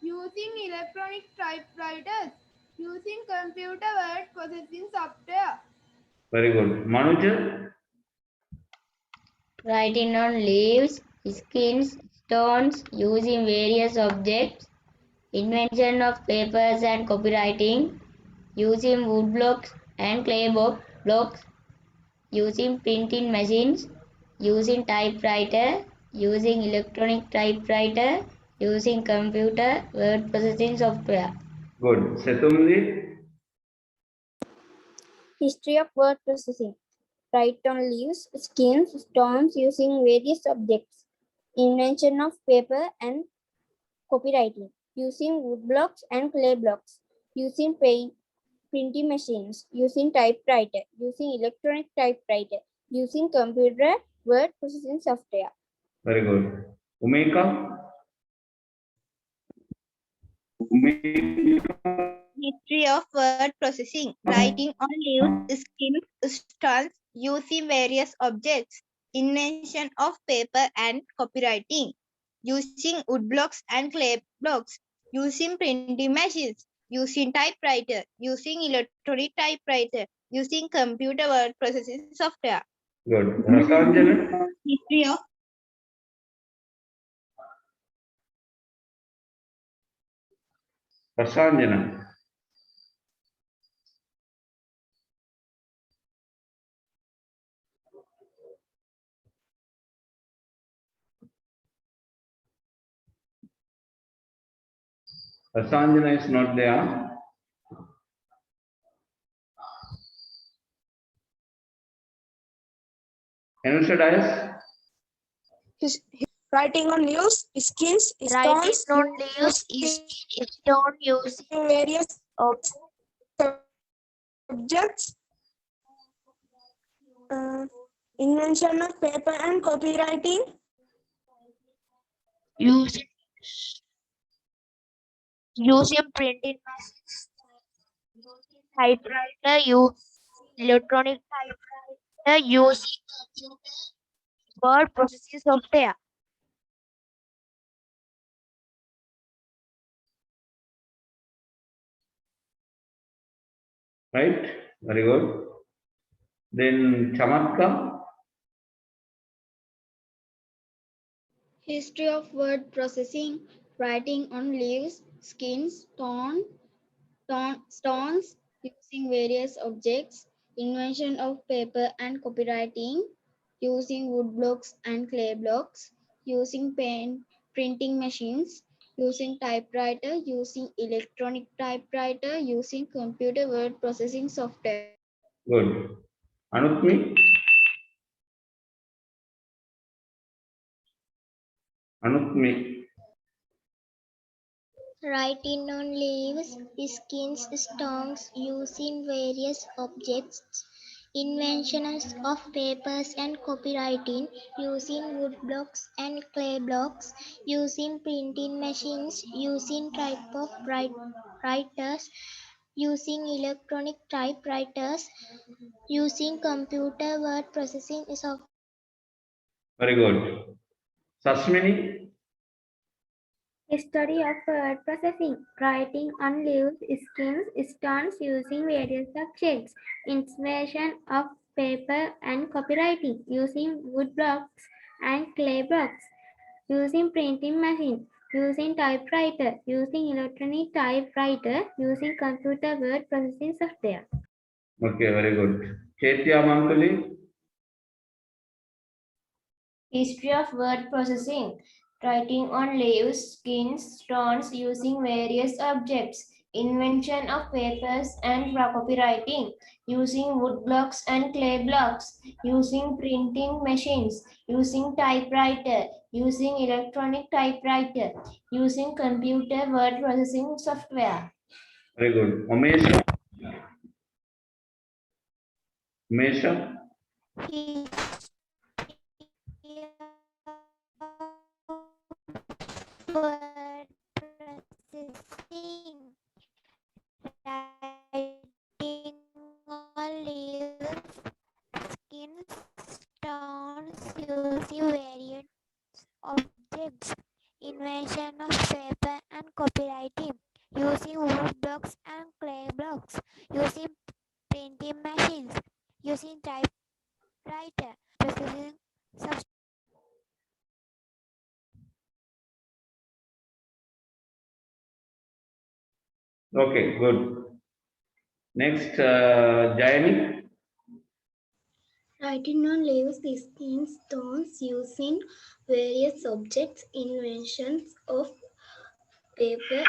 Using electronic typewriters. Using computer word processing software. very good. Manuja, Writing on leaves, skins, stones, using various objects, invention of papers and copywriting, using wood blocks and clay blocks, using printing machines, using typewriter, using electronic typewriter, using computer word processing software. good. Setumdi, History of word processing. Write on leaves, skins, stones using various objects. Invention of paper and copywriting. Using wood blocks and clay blocks. Using printing machines. Using typewriter. Using electronic typewriter. Using computer word processing software. very good. Umeka, History of word processing. Writing on leaves, skins, stones using various objects. Invention of paper and copywriting. Using wood blocks and clay blocks. Using printing machines. Using typewriter. Using electronic typewriter. Using computer word processing software. good. Rasanjana, History of Rasanjana, Rasanjana is not there. Anusha Dias, Writing on leaves, skins, Writing stones, on leaves is stone using using various objects. subjects. Invention of paper and copywriting. Using printing machines, typewriter, electronic typewriter, using word processing software. right? Very good. Then Chamatka, History of word processing. Writing on leaves, skins, stones using various objects. Invention of paper and copywriting. Using wood blocks and clay blocks. Using printing machines. Using typewriter. Using electronic typewriter. Using computer word processing software. good. Anutmi, Writing on leaves, skins, stones using various objects. Inventions of papers and copywriting, using wood blocks and clay blocks, using printing machines, using typewriters, using electronic typewriters, using computer word processing software. very good. Sasmini, History of word processing. Writing on leaves, skins, stones using various objects. Invention of paper and copywriting. Using wood blocks and clay blocks. Using printing machines. using typewriter, using electronic typewriter, using computer word processing software. Okay, very good. Chaitya Mamtuli. History of word processing. Writing on leaves, skins, stones using various objects. Invention of papers and copywriting. Using wood blocks and clay blocks. Using printing machines. Using typewriter. Using electronic typewriter. Using computer word processing software. Very good. Omesha. Omesha. Word processing, writing on leaves, skins, stones, using various objects, invention of paper and copywriting, using wood blocks and clay blocks, using printing machines, using typewriter, processing software. Okay, good. Next, Jayani. Writing on leaves, skins, stones, using various objects, inventions of paper,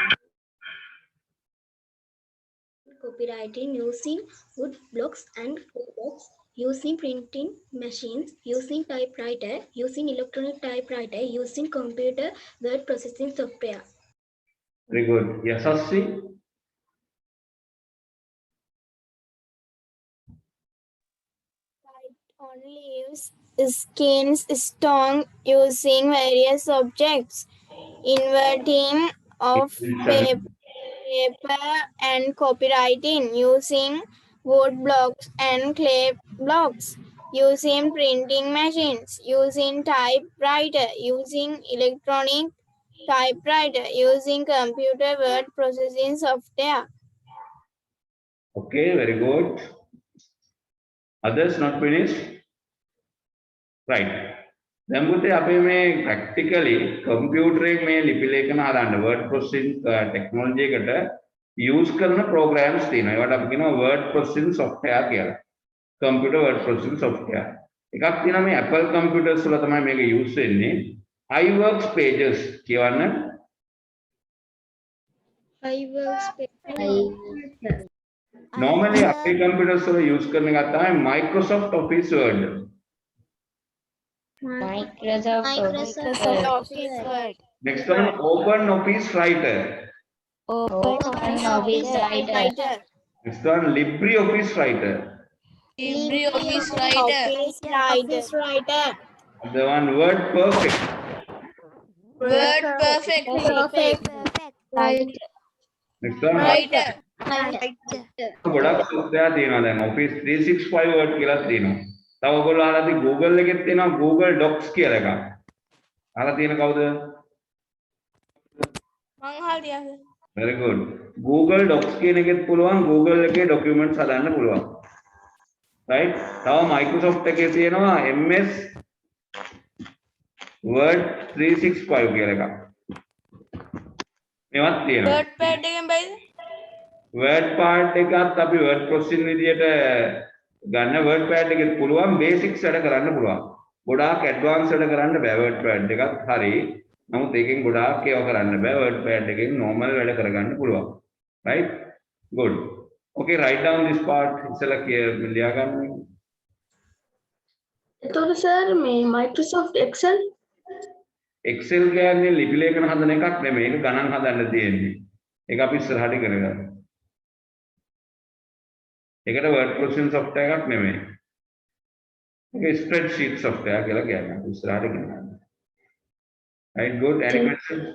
copywriting, using wood blocks and clay blocks, using printing machines, using typewriter, using electronic typewriter, using computer word processing software. Very good. Yasasvi. On leaves, skins, stone using various objects, inverting of paper and copywriting using wood blocks and clay blocks, using printing machines, using typewriter, using electronic typewriter, using computer word processing software. Okay, very good. Others not finished? Right. දැන් පුතේ අපි මේ practically computer එකේ මේ ලිපි ලේඛන හදන්න word processing technology එකට use කරන programs තියෙනවා. ඒවට අපි කියනවා word processing software කියලා. Computer word processing software. එකක් තියෙනවා මේ Apple computers වල තමයි මේක use වෙන්නේ. iWorks pages කියවන්න. iWorks Normally Apple computers වල use කරන එකක් තමයි Microsoft Office Word. Microsoft Office Word. Next one, Open Office Writer. Open Office Writer. Next one, LibreOffice Writer. LibreOffice Writer. Office Writer. The one, Word Perfect. Word Perfect. Next one, Writer. ගොඩක් software තියෙනවා දැන් Office 365 Word කියලා තියෙනවා. තව ඔයගොල්ලෝ අහලා තියෙන Google එකෙත් තියෙනවා Google Docs කියලා එකක්. අහලා තියෙන කවුද? මං අහලා තියෙනවා. Very good. Google Docs කියන එකෙත් පුළුවන් Google එකේ documents හදන්න පුළුවන්. Right? තව Microsoft එකේ තියෙනවා MS Word 365 කියලා එකක්. මේවත් තියෙනවා. WordPad එකෙන් බයිද? WordPad එකත් අපි word processing විදියට ගන්න WordPad එකෙත් පුළුවන් basics වැඩ කරන්න පුළුවන්. ගොඩාක් advanced වැඩ කරන්න බෑ WordPad එකත් හරි. නමුත් ඒකෙන් ගොඩාක් ඒවා කරන්න බෑ WordPad එකෙන් normal වැඩ කරගන්න පුළුවන්. Right? Good. Okay, write down this part. ඉස්සලා ලියා ගන්න. එතකොට සර් මේ Microsoft Excel Excel කියන්නේ ලිපි ලේඛන හදන එකක් නෙමෙයි. ඒක ගණන් හදන්න තියෙන්නේ. ඒක අපි ඉස්සරහට ඉගෙන ගන්න. ඒකට word processing software එකක් නෙමෙයි. ඒක spreadsheet software කියලා කියන්නේ. ඉස්සරහට ඉගෙන ගන්න. Right, good. Any questions?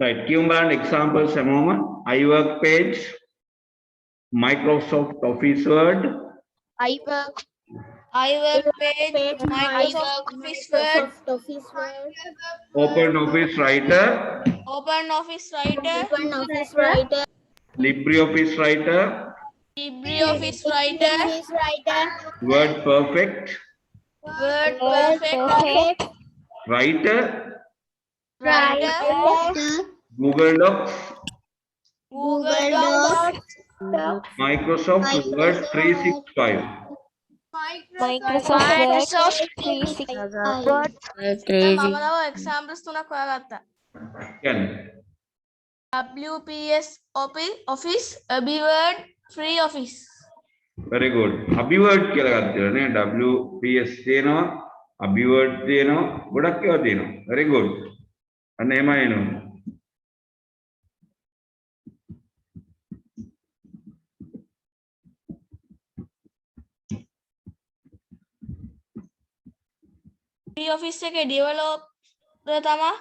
Right. කියමු බලන්න examples හැමෝම. iWork page, Microsoft Office Word, iWork page, Microsoft Office Word, Open Office Writer, OpenOffice Writer, LibreOffice Writer, LibreOffice Writer, Word Perfect, Word Perfect, Writer, Writer, Google Docs, Google Docs, Microsoft Word 365. Microsoft Word 365. මම තව examples තුනක් හොයාගත්තා. කියන්නේ WPS Office, AbiWord, Free Office. very good. AbiWord කියලා ගත්තා නේ. WPS තියෙනවා, AbiWord තියෙනවා, ගොඩක් ඒවා තියෙනවා. very good. අන්න එහෙමයි එනවා. Free Office එකේ developer තමයි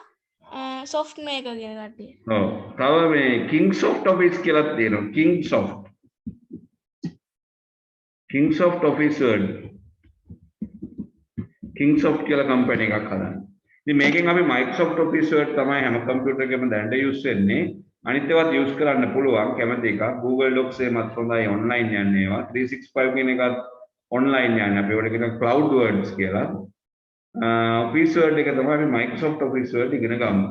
soft maker කියන කට්ටිය. ඔව්. තව මේ Kingsoft Office කියලා තියෙනවා. Kingsoft Office Word. Kingsoft කියලා කම්පැනි එකක් හදන්නේ. ඉතින් මේකෙන් අපි Microsoft Office Word තමයි හැම කම්පියුටර් එකකම දැනට යූස් වෙන්නේ. අනිත් ඒවාත් යූස් කරන්න පුළුවන් කැමති එකක්. Google Docs එකමත් හොඳයි online යන්නේ ඒවා. 365 කියන එකත් online යන්නේ. අපි ඒවට කියන cloud words කියලා. Office Word එක තමයි අපි Microsoft Office Word ඉගෙන ගමු.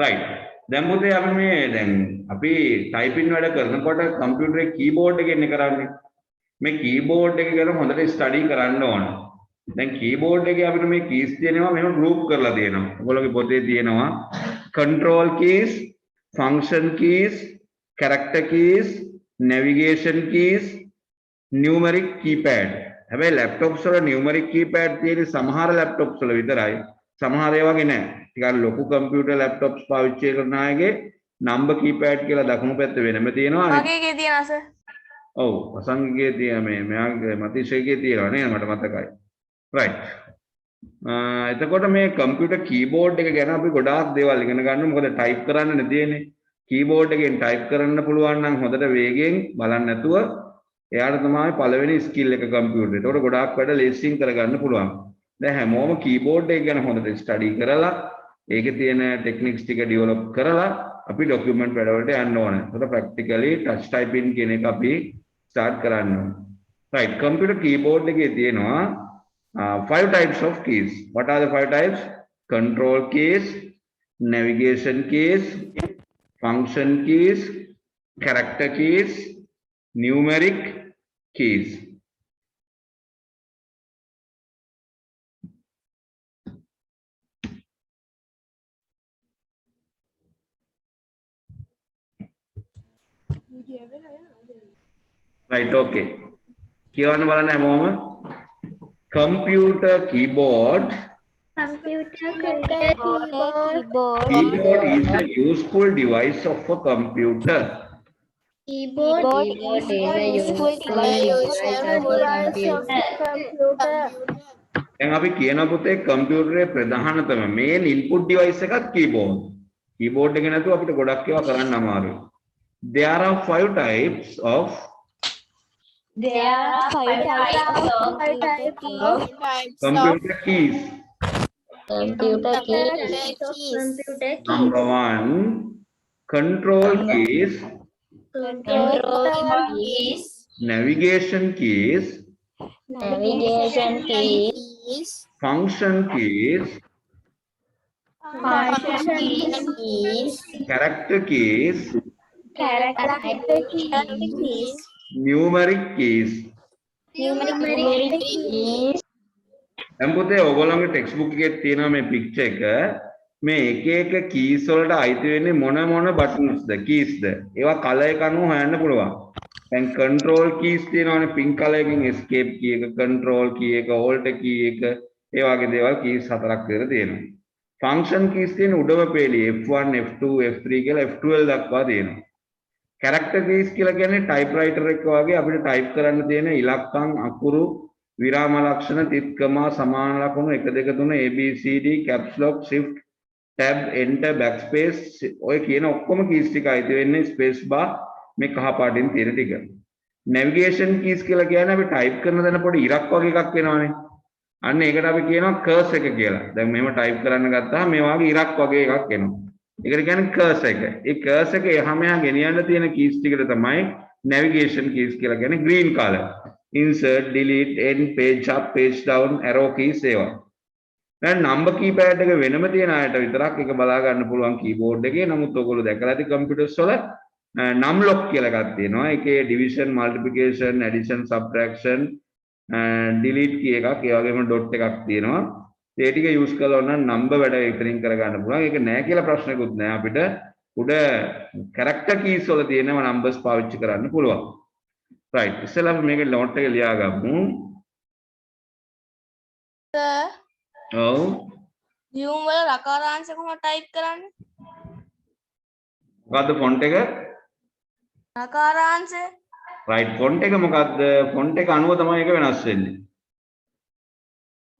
right. දැන් පුතේ අපි මේ දැන් අපි typing වැඩ කරනකොට කම්පියුටරේ keyboard එකෙන් එන්නේ කරන්නේ. මේ keyboard එක ගැන හොඳට study කරන්න ඕන. දැන් keyboard එකේ අපිට මේ keys තියෙනවා මෙහෙම group කරලා තියෙනවා. ඔයගොල්ලෝගේ පොතේ තියෙනවා control keys, function keys, character keys, navigation keys, numeric keypad. හැබැයි laptops වල numeric keypad තියෙන සමහර laptops වල විතරයි. සමහර ඒවා වගේ නෑ. ටිකක් ලොකු computer laptops පාවිච්චි කරන අයගේ number keypad කියලා දකුණු පැත්තේ වෙනම තියෙනවා. මගේගේ තියෙනවා සර්. ඔව් අසංගිකයේ තියෙන මේ මෙයාගේ මතිශයකේ තියෙනවා නේද මට මතකයි. right. එතකොට මේ computer keyboard එක ගැන අපි ගොඩාක් දේවල් ඉගෙන ගන්න මොකද type කරන්න තියෙන්නේ. keyboard එකෙන් type කරන්න පුළුවන් නම් හොඳට වේගෙන් බලන්න නැතුව එයාට තමයි පළවෙනි ස්කිල් එක කම්පියුටර්. ඒකට ගොඩාක් වැඩ ලේසියෙන් කරගන්න පුළුවන්. දැන් හැමෝම කීබෝඩ් එක ගැන හොඳට ස්ටඩි කරලා ඒකේ තියෙන ටෙක්නික්ස් ටික ඩෙවලොප් කරලා අපි ડોකියුමන්ට් වැඩවලට යන්න ඕනේ. ඒකට ප්‍රැක්ටිකලි ටච් ටයිපින් කියන එක අපි ස්ටාර්ට් කරන්න ඕනේ. right. කම්පියුටර් කීබෝඩ් එකේ තියෙනවා 5 types of keys. What are the 5 types? Control keys, navigation keys, function keys, character keys, numeric keys. Right, okay. කියවන්න බලන්න හැමෝම. Computer keyboard. Computer Keyboard is a useful device of a computer. Keyboard is a useful device of a computer. දැන් අපි කියන පුතේ කම්පියුටරේ ප්‍රධානතම මේන් input device එකක් keyboard. keyboard එක නැතුව අපිට ගොඩක් ඒවා කරන්න අමාරුයි. There are 5 types of computer keys. Computer Number 1, control keys, navigation keys, function keys, character keys, numeric keys. දැන් පුතේ ඔයගොල්ලන්ගේ ටෙක්ස්ට් බුක් එකේ තියෙනවා මේ පික්චර් එක. මේ එක එක කීස් වලට අයිති වෙන්නේ මොන බටන්ස්ද කීස්ද? ඒවා කලර් එක අනුව හොයන්න පුළුවන්. දැන් control keys තියෙනවානේ pink color එකකින් escape key එක, control key එක, alt key එක, ඒ වගේ දේවල් keys 4ක් විතර තියෙනවා. function keys තියෙන උඩම පේළිය F1, F2, F3 කියලා F12 දක්වා තියෙනවා. character keys කියලා කියන්නේ typewriter එක වගේ අපිට type කරන්න තියෙන ඉලක්කම් අකුරු විරාම ලක්ෂණ තිත් කමා සමාන ලකුණු 1 2 3 ABCD caps lock shift tab enter backspace ඔය කියන ඔක්කොම keys ටික අයිති වෙන්නේ space bar මේ කහ පාටින් තියෙන ටික. navigation keys කියලා කියන්නේ අපි type කරන දන පොඩි ඉරක් වගේ එකක් වෙනවනේ. අන්න ඒකට අපි කියනවා curse එක කියලා. දැන් මෙහෙම type කරන්න ගත්තාම මේ වගේ ඉරක් වගේ එකක් එනවා. ඒකට කියන්නේ curse එක. ඒ curse එක එහා මෙහා ගෙනියන්න තියෙන keys ටිකට තමයි navigation keys කියලා කියන්නේ green color. Insert, delete, end, page up, page down, arrow keys ඒවා. දැන් number keypad එක වෙනම තියෙන අයට විතරක් ඒක බලා ගන්න පුළුවන් keyboard එකේ. නමුත් ඔයගොල්ලෝ දැකලා ඇති computers වල num lock කියලා එකක් තියෙනවා. ඒකේ division, multiplication, addition, subtraction, delete key එකක්, ඒ වගේම dot එකක් තියෙනවා. ඒ ටික use කරලා නම් number වැඩ විතරින් කර ගන්න පුළුවන්. ඒක නෑ කියලා ප්‍රශ්නකුත් නෑ අපිට. උඩ character keys වල තියෙනවා numbers පාවිච්චි කරන්න පුළුවන්. Right. ඉස්සෙල්ලා අපි මේක note එක ලියා ගමු. Sir, ඔව්. Zoom වල රකාරාංශ කොහොමද type කරන්නේ? මොකද්ද font එක? රකාරාංශ. Right. font එක මොකද්ද? font එක අනුව තමයි ඒක වෙනස් වෙන්නේ.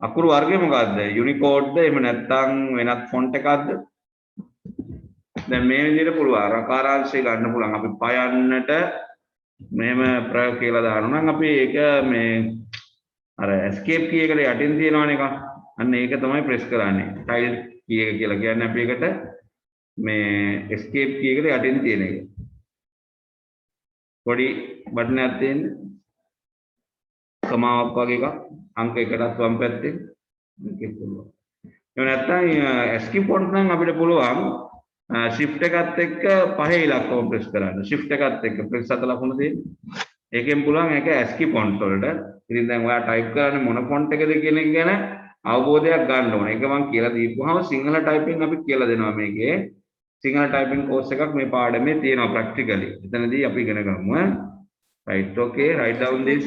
අකුරු වර්ගය මොකද්ද? Unicode ද එහෙම නැත්නම් වෙනත් font එකක්ද? දැන් මේ විදිහට පුළුවන් රකාරාංශය ගන්න පුළුවන්. අපි පයන්නට මෙහෙම ප්‍ර කියලා දානවා නම් අපි ඒක මේ අර escape key එකට යටින් තියෙනවනේ එක. අන්න ඒක තමයි press කරන්නේ. tile key එක කියලා කියන්නේ අපි ඒකට මේ escape key එකට යටින් තියෙන එක. පොඩි බටන් එකක් තියෙන්නේ. කමාවක් වගේ එකක්. අංක එකටත් වම් පැත්තේ. මේක පුළුවන්. ඒ නැත්නම් escape font නම් අපිට පුළුවන් shift එකත් එක්ක පහේ ඉලක්කම press කරන්න. shift එකත් එක්ක press 7 ලකුණු තියෙන්නේ. ඒකෙන් පුළුවන් ඒක ASCII font වලට. ඉතින් දැන් ඔයා type කරන්නේ මොන font එකද කියන එක ගැන අවබෝධයක් ගන්න ඕනේ. ඒක මම කියලා දීපුවාම සිංහල typing අපි කියලා දෙනවා මේකේ. සිංහල typing course එකක් මේ පාඩමේ තියෙනවා practically. එතනදී අපි ඉගෙන ගමු. Right, okay, write down this.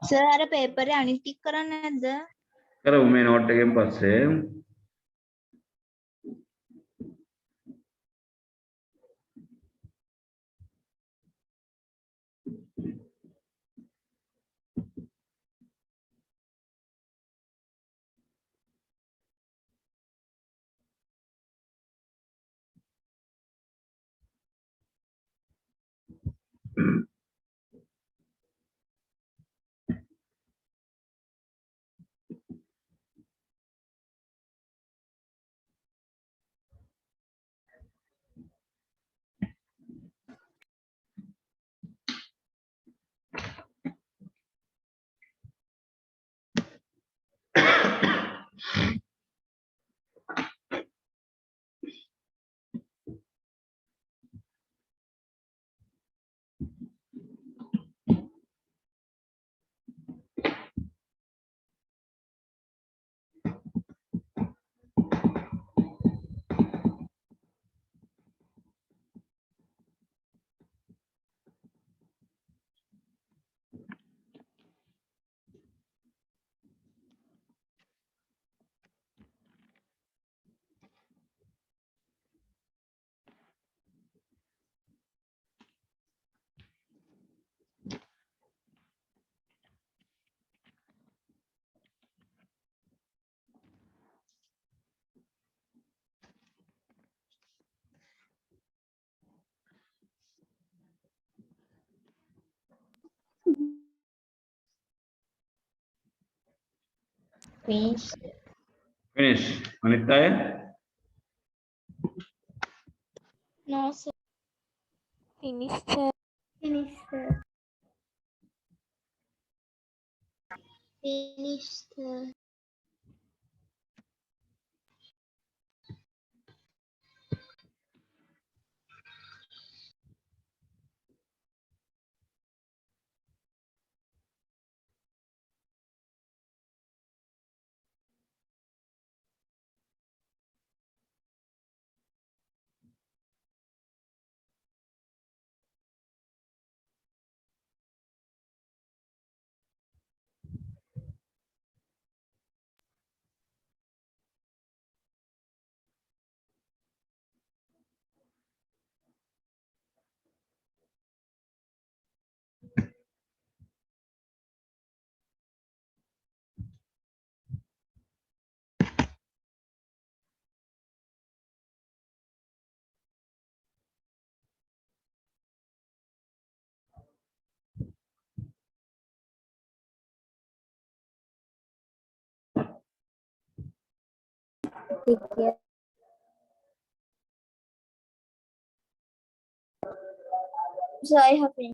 Sir අර පේපරේ අනිත් ටික කරන්නේ නැද්ද? කරමු මේ නෝට් එකෙන් පස්සේ. Finish. Finish. අනිත් අය? No, sir. Finish, sir. Finish, sir. Finish, sir. Picture. So I have finished.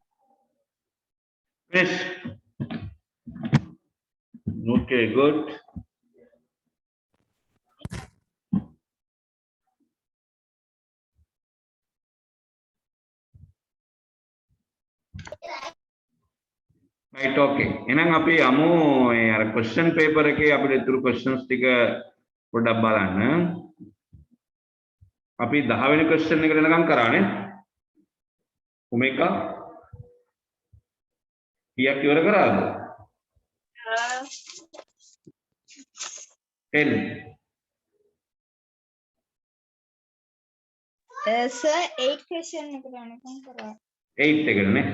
Finish. Okay, good. Right, okay. එහෙනම් අපි යමු ඒ අර question paper එකේ අපිට ඉතුරු questions ටික පොඩ්ඩක් බලන්න. අපි 10 වෙනි question එකට එනකම් කරානේ. උමේකා කීයක් ඉවර කරාද? 10. Sir, 8 question එකට අනකම් කරා. 8 එකට නේ.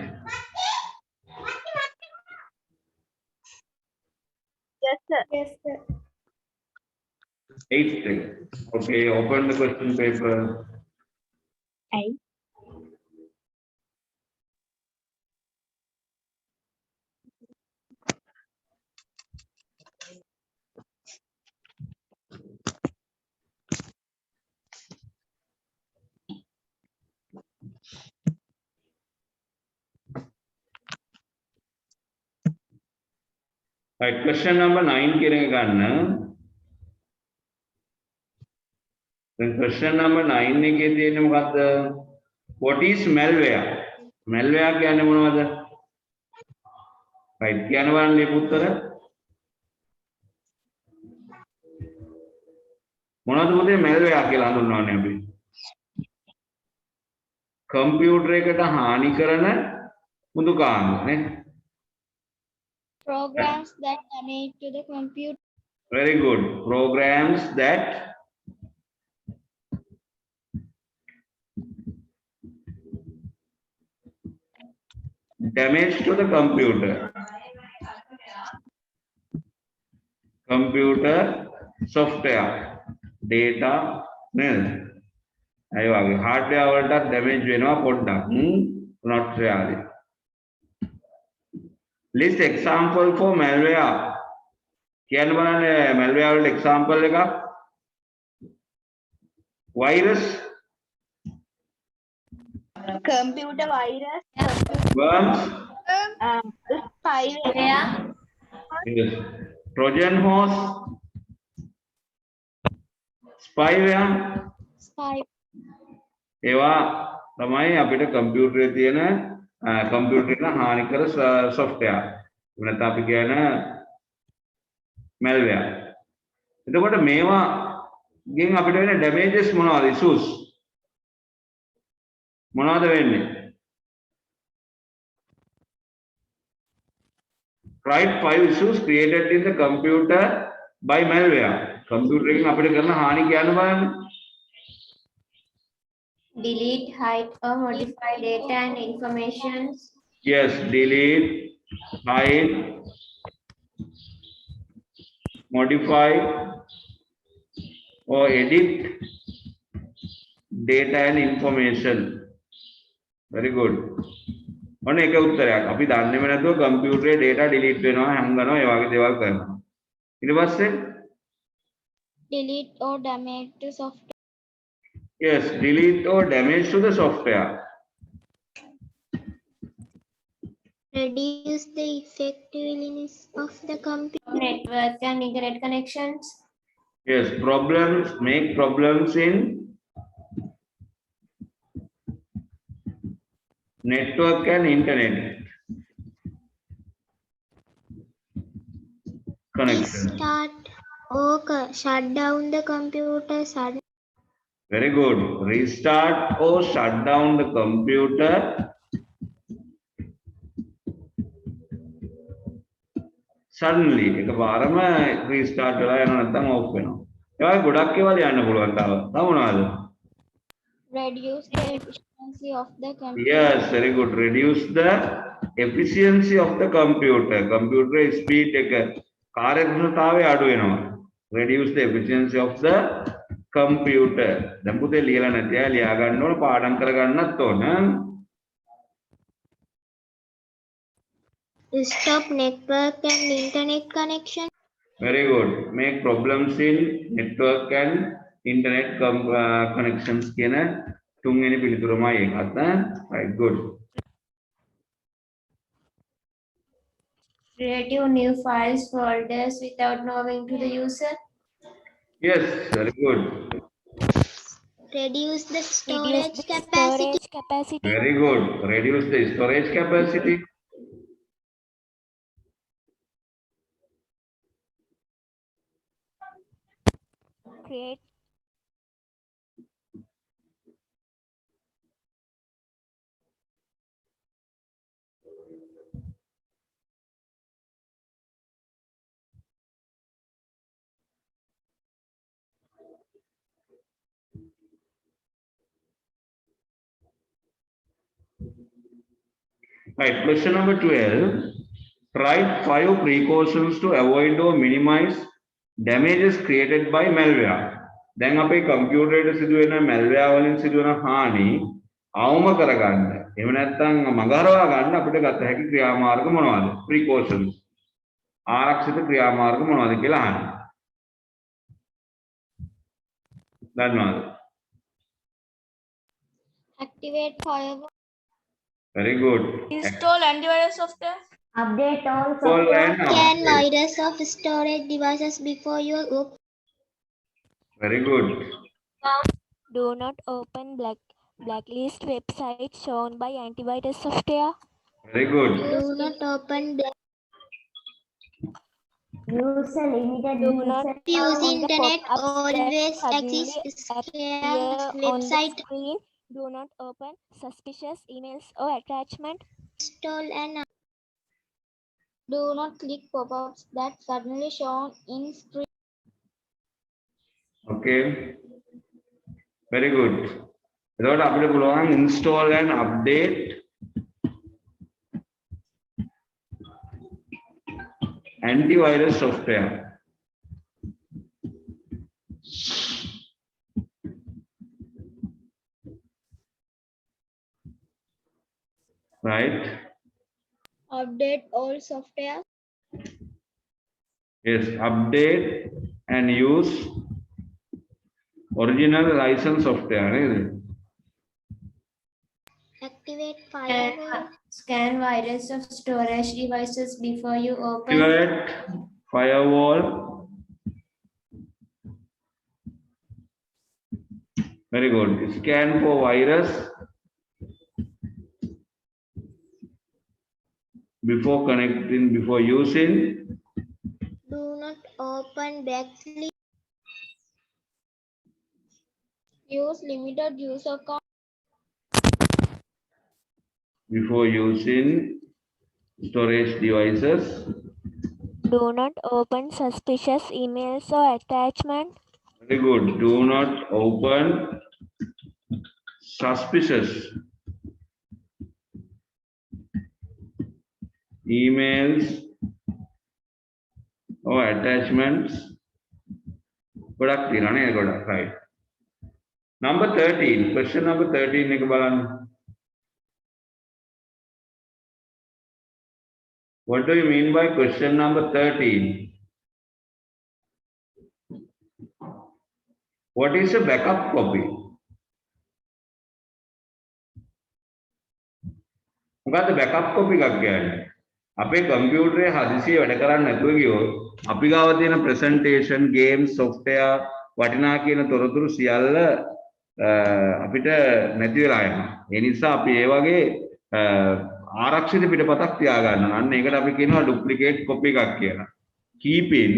Yes, sir. Yes, sir. 8 thing. Okay, open the question paper. 8. Right, question number 9 කියන එක ගන්න. Then question number 9 එකේ තියෙන්නේ මොකද්ද? What is malware? Malware කියන්නේ මොනවද? Right, කියන්න බලන්න මේ උත්තර. මොනවද පුතේ malware කියලා හඳුන්වන්නේ අපි? කම්පියුටර් එකට හානි කරන මුදුකාංග නේ. Programs that damage to the computer. Very good. Programs that damage to the computer. Computer software. Data nil. Hardware වලට damage වෙනවා පොඩ්ඩක්. Not really. List example for malware. කියන්න බලන්න malware වලට example එකක්. Virus. Computer virus. Worms. Spyware. Yes. Trojan horse. Spyware. ඒවා තමයි අපිට කම්පියුටරේ තියෙන කම්පියුටරේට හානිකර software. එහෙම නැත්නම් අපි කියන malware. එතකොට මේවා ගෙන් අපිට වෙන damages මොනවද? issues මොනවද වෙන්නේ? Write 5 issues created in the computer by malware. computer එකෙන් අපිට කරන හානි කියන්න බලන්න. Delete, hide or modify data and information. Yes, delete, hide, modify or edit data and information. Very good. ඔන්න එක උත්තරයක්. අපි දන්නේම නැතුව කම්පියුටරේ data delete වෙනවා, හැම කරනවා, ඒ වගේ දේවල් කරනවා. ඊට පස්සේ delete or damage to software. Yes, delete or damage to the software. Reduce the effectiveness of the computer. Network and internet connections. Yes, problems, make problems in network and internet connection. Start or shut down the computer suddenly. Very good. Restart or shut down the computer suddenly. එකපාරම restart වෙලා යනවා නැත්නම් off වෙනවා. ඒ වගේ ගොඩක් ඒවා ලියන්න පුළුවන් තව. තව මොනවද? Reduce the efficiency of the computer. Yes, very good. Reduce the efficiency of the computer. Computer speed එක කාර්යක්ෂමතාවය අඩු වෙනවා. Reduce the efficiency of the computer. දැන් පුතේ ලියලා නැති අය ලියා ගන්න ඕන පාඩම් කර ගන්නත් ඕන. Stop network and internet connection. Very good. Make problems in network and internet connections කියන තුන්වෙනි පිළිතුරමයි ඒකත්. Right, good. Create new files, folders without knowing to the user. Yes, very good. Reduce the storage capacity. Very good. Reduce the storage capacity. Create Right, question number 12. Write 5 precautions to avoid or minimize damages created by malware. දැන් අපේ කම්පියුටරේට සිදුවෙන malware වලින් සිදුවන හානි අවම කරගන්න. එහෙම නැත්නම් මගහරවා ගන්න අපිට ගත හැකි ක්‍රියාමාර්ග මොනවද? Precautions. ආරක්ෂිත ක්‍රියාමාර්ග මොනවද කියලා අහන්න. දන්නවද? Activate firewall. Very good. Install antivirus software. Update all All software. and Scan update. virus of storage devices before you work. Very good. Do not open blacklist websites shown by antivirus software. Very good. Do not open Use a limited Do not use on the internet. pop-ups Always that access suddenly scam appear on the website. screen. Do not open suspicious emails or attachments. Install and Do not click pop-ups that suddenly shown in screen. Okay, very good. එතකොට අපිට පුළුවන් install and update antivirus software. Right? Update all software. Yes, update and use original license software. Right? Activate firewall. Scan virus of storage devices before you open. Activate firewall. Very good. Scan for virus before connecting, before using. Do not open backslid. Use limited user count. Before using storage devices. Do not open suspicious emails or attachments. Very good. Do not open suspicious emails or attachments. Right. Number 13. Question number 13. එක බලන්න. What do you mean by question number 13? What is a backup copy? මොකද්ද backup copy එකක් කියන්නේ? අපේ කම්පියුටරේ හදිසියෙ වැඩ කරන්නේ නැතුව ගියොත් අපි ගාව තියෙන presentation, games, software වටිනා කියන තොරතුරු සියල්ල අපිට නැති වෙලා යනවා. ඒ නිසා අපි ඒ වගේ ආරක්ෂිත පිටපතක් තියාගන්න. අන්න ඒකට අපි කියනවා duplicate copy එකක් කියලා. Keeping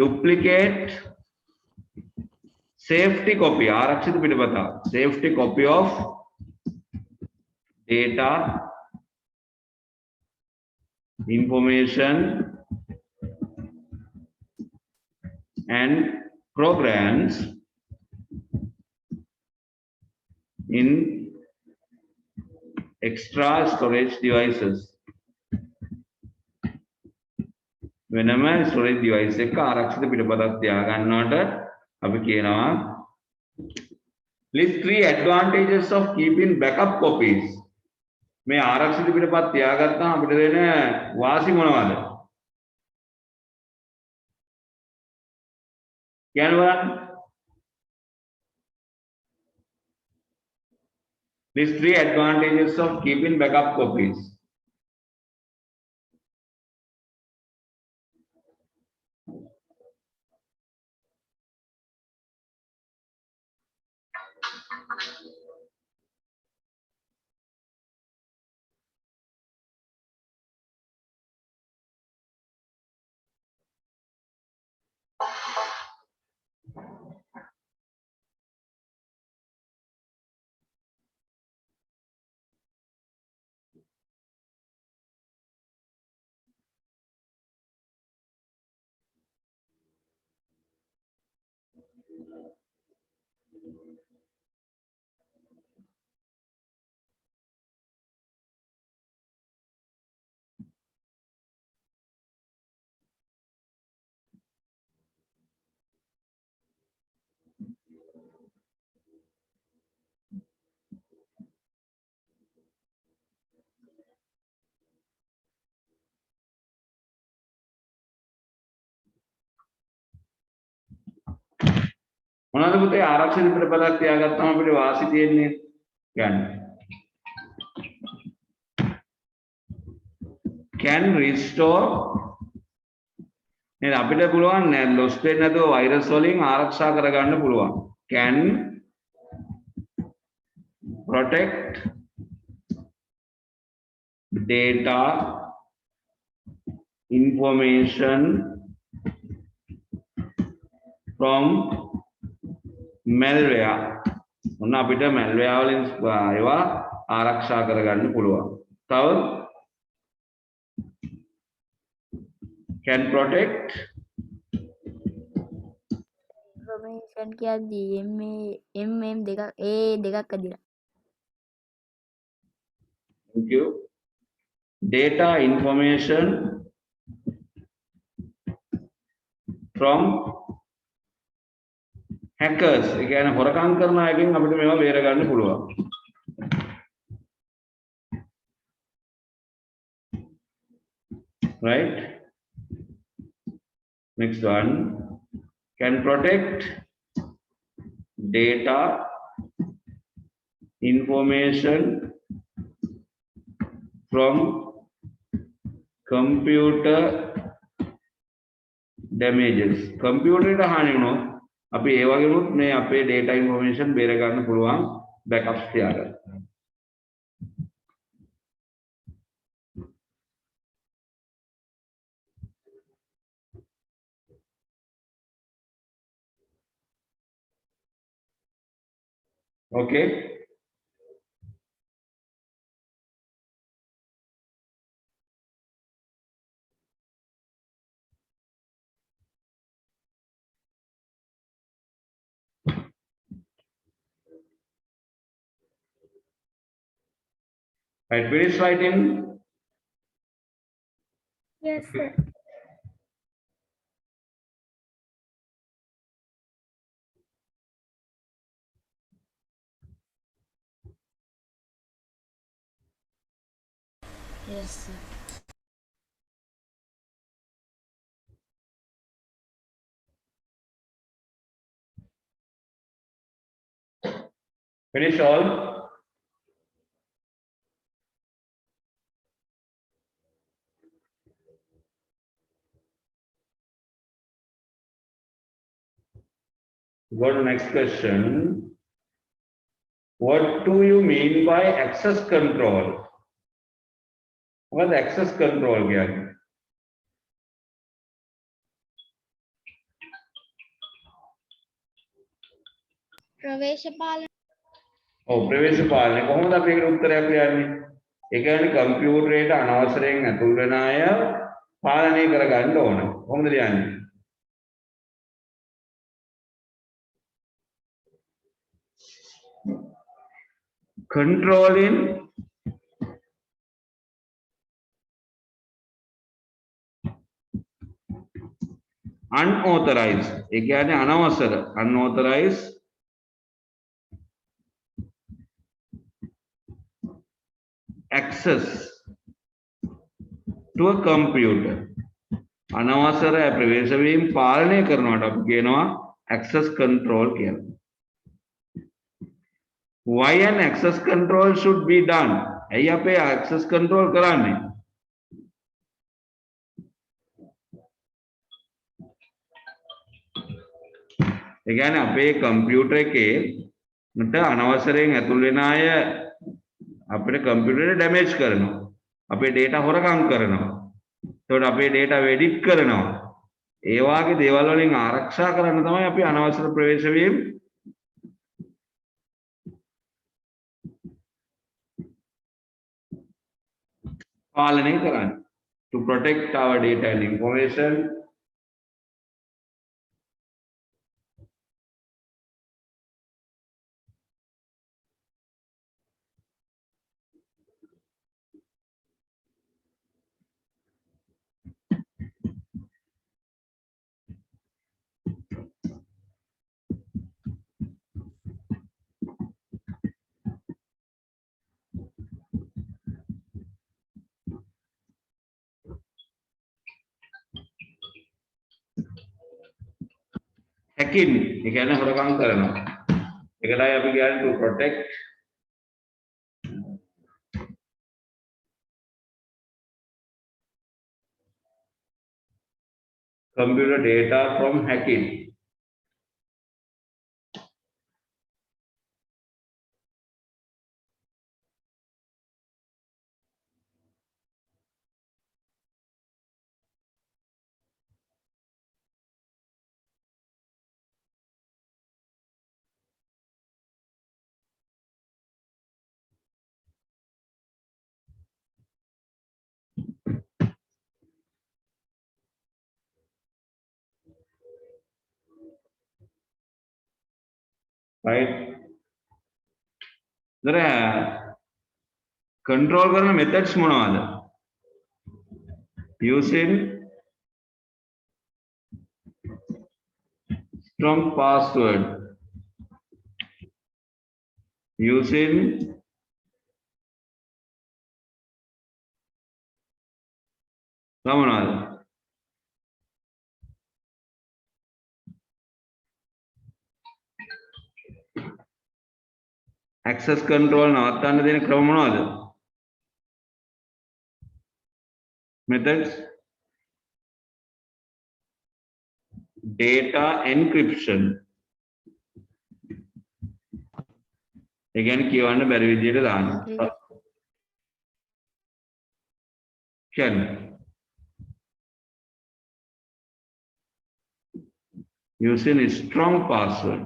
duplicate safety copy, ආරක්ෂිත පිටපත, safety copy of data, information and programs in extra storage devices. වෙනම storage device එක ආරක්ෂිත පිටපතක් තියාගන්නවට අපි කියනවා list 3 advantages of keeping backup copies. මේ ආරක්ෂිත පිටපත් තියාගත්තාම අපිට දෙන වාසි මොනවද? කියන්න බලන්න. List 3 advantages of keeping backup copies. මොනවද පුතේ ආරක්ෂිත පිටපතක් තියාගත්තාම අපිට වාසි තියෙන්නේ ගන්න. Can restore නේද අපිට පුළුවන් ලොස් වෙන්නේ නැතුව වෛරස් වලින් ආරක්ෂා කරගන්න පුළුවන්. Can protect data information from malware. ඔන්න අපිට malware වලින් ඒවා ආරක්ෂා කරගන්න පුළුවන්. තව can protect information කියද්දී MM දෙකක් අදිලා. Thank you. Data information from hackers. ඒ කියන්නේ හොරකම් කරන අයගෙන් අපිට මේවා බේර ගන්න පුළුවන්. Right? Next one. Can protect data information from computer damages. Computer එක හානි වුණොත් අපි ඒ වගේමුත් මේ අපේ data information බේර ගන්න පුළුවන් backups තියාගන්න. Okay. Right, finish writing. Yes, sir. Yes, sir. Finish all. Go to next question. What do you mean by access control? What access control කියන්නේ? ප්‍රවේශපාලන ප්‍රවේශ පාලනය කොහොමද අපි ඒකට උත්තරයක් ලියන්නේ? ඒ කියන්නේ කම්පියුටරේට අනවසරයෙන් ඇතුල් වෙන අය පාලනය කරගන්න ඕන. කොහොමද ලියන්නේ? Controlling unauthorized. ඒ කියන්නේ අනවසර unauthorized access to a computer. අනවසර ප්‍රවේශ වීම පාලනය කරනවට අපි කියනවා access control කියලා. Why an access control should be done? ඇයි අපේ access control කරන්නේ? ඒ කියන්නේ අපේ කම්පියුටර් එකේ මට අනවසරයෙන් ඇතුල් වෙන අය අපේ කම්පියුටරේ ඩැමේජ් කරනවා. අපේ data හොරකම් කරනවා. එතකොට අපේ data edit කරනවා. ඒ වාගේ දේවල් වලින් ආරක්ෂා කරන්න තමයි අපි අනවසර ප්‍රවේශ වීම පාලනය කරන්නේ. To protect our data and information. Hacking, ඒ කියන්නේ හොරකම් කරනවා. ඒකටයි අපි කියන්නේ to protect computer data from hacking. right? जरा control करना methods මොනවද? Using strong password. Using මොනවද? access control නවත්තන්න දෙන ක්‍රම මොනවද? methods data encryption. ඒ කියන්නේ කියවන්න බැරි විදිහට දාන්න. කියන්නේ using a strong password.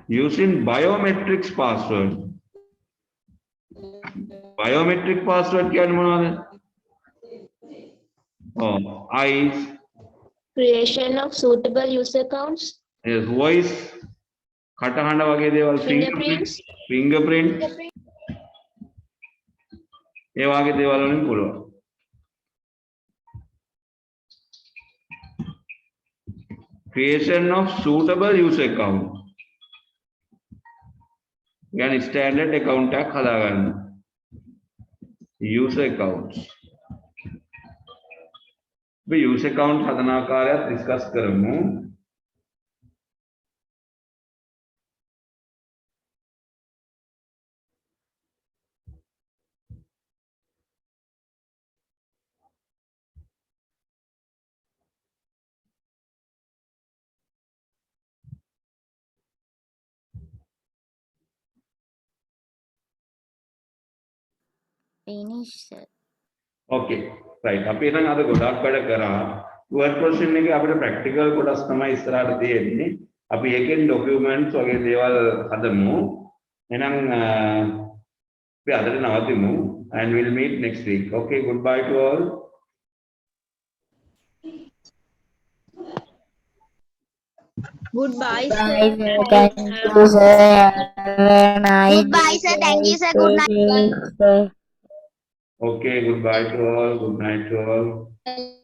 Using biometrics password. Biometric password කියන්නේ මොනවද? Eyes. Creation of suitable user accounts. Yes, voice. කටහඬ වගේ දේවල්. fingerprint. ඒ වගේ දේවල් වලින් පුළුවන්. Creation of suitable user account. यानी standard account එකක් හදාගන්න. user accounts. we user account හදන ආකාරයත් discuss කරමු. Finish, sir. Okay, right. අපි එහෙනම් අද ගොඩක් වැඩ කරා. word processing එකේ අපිට practical කොටස් තමයි ඉස්සරහට තියෙන්නේ. අපි ඒකෙන් documents වගේ දේවල් හදමු. එහෙනම් අපි අදට නවතිමු and we'll meet next week. Okay, goodbye to all. Goodbye, Bye, sir. sir. Thank you, sir. Have a nice Goodbye, sir. Thank you, sir. Good night. day. Okay, goodbye to all. Good night to all.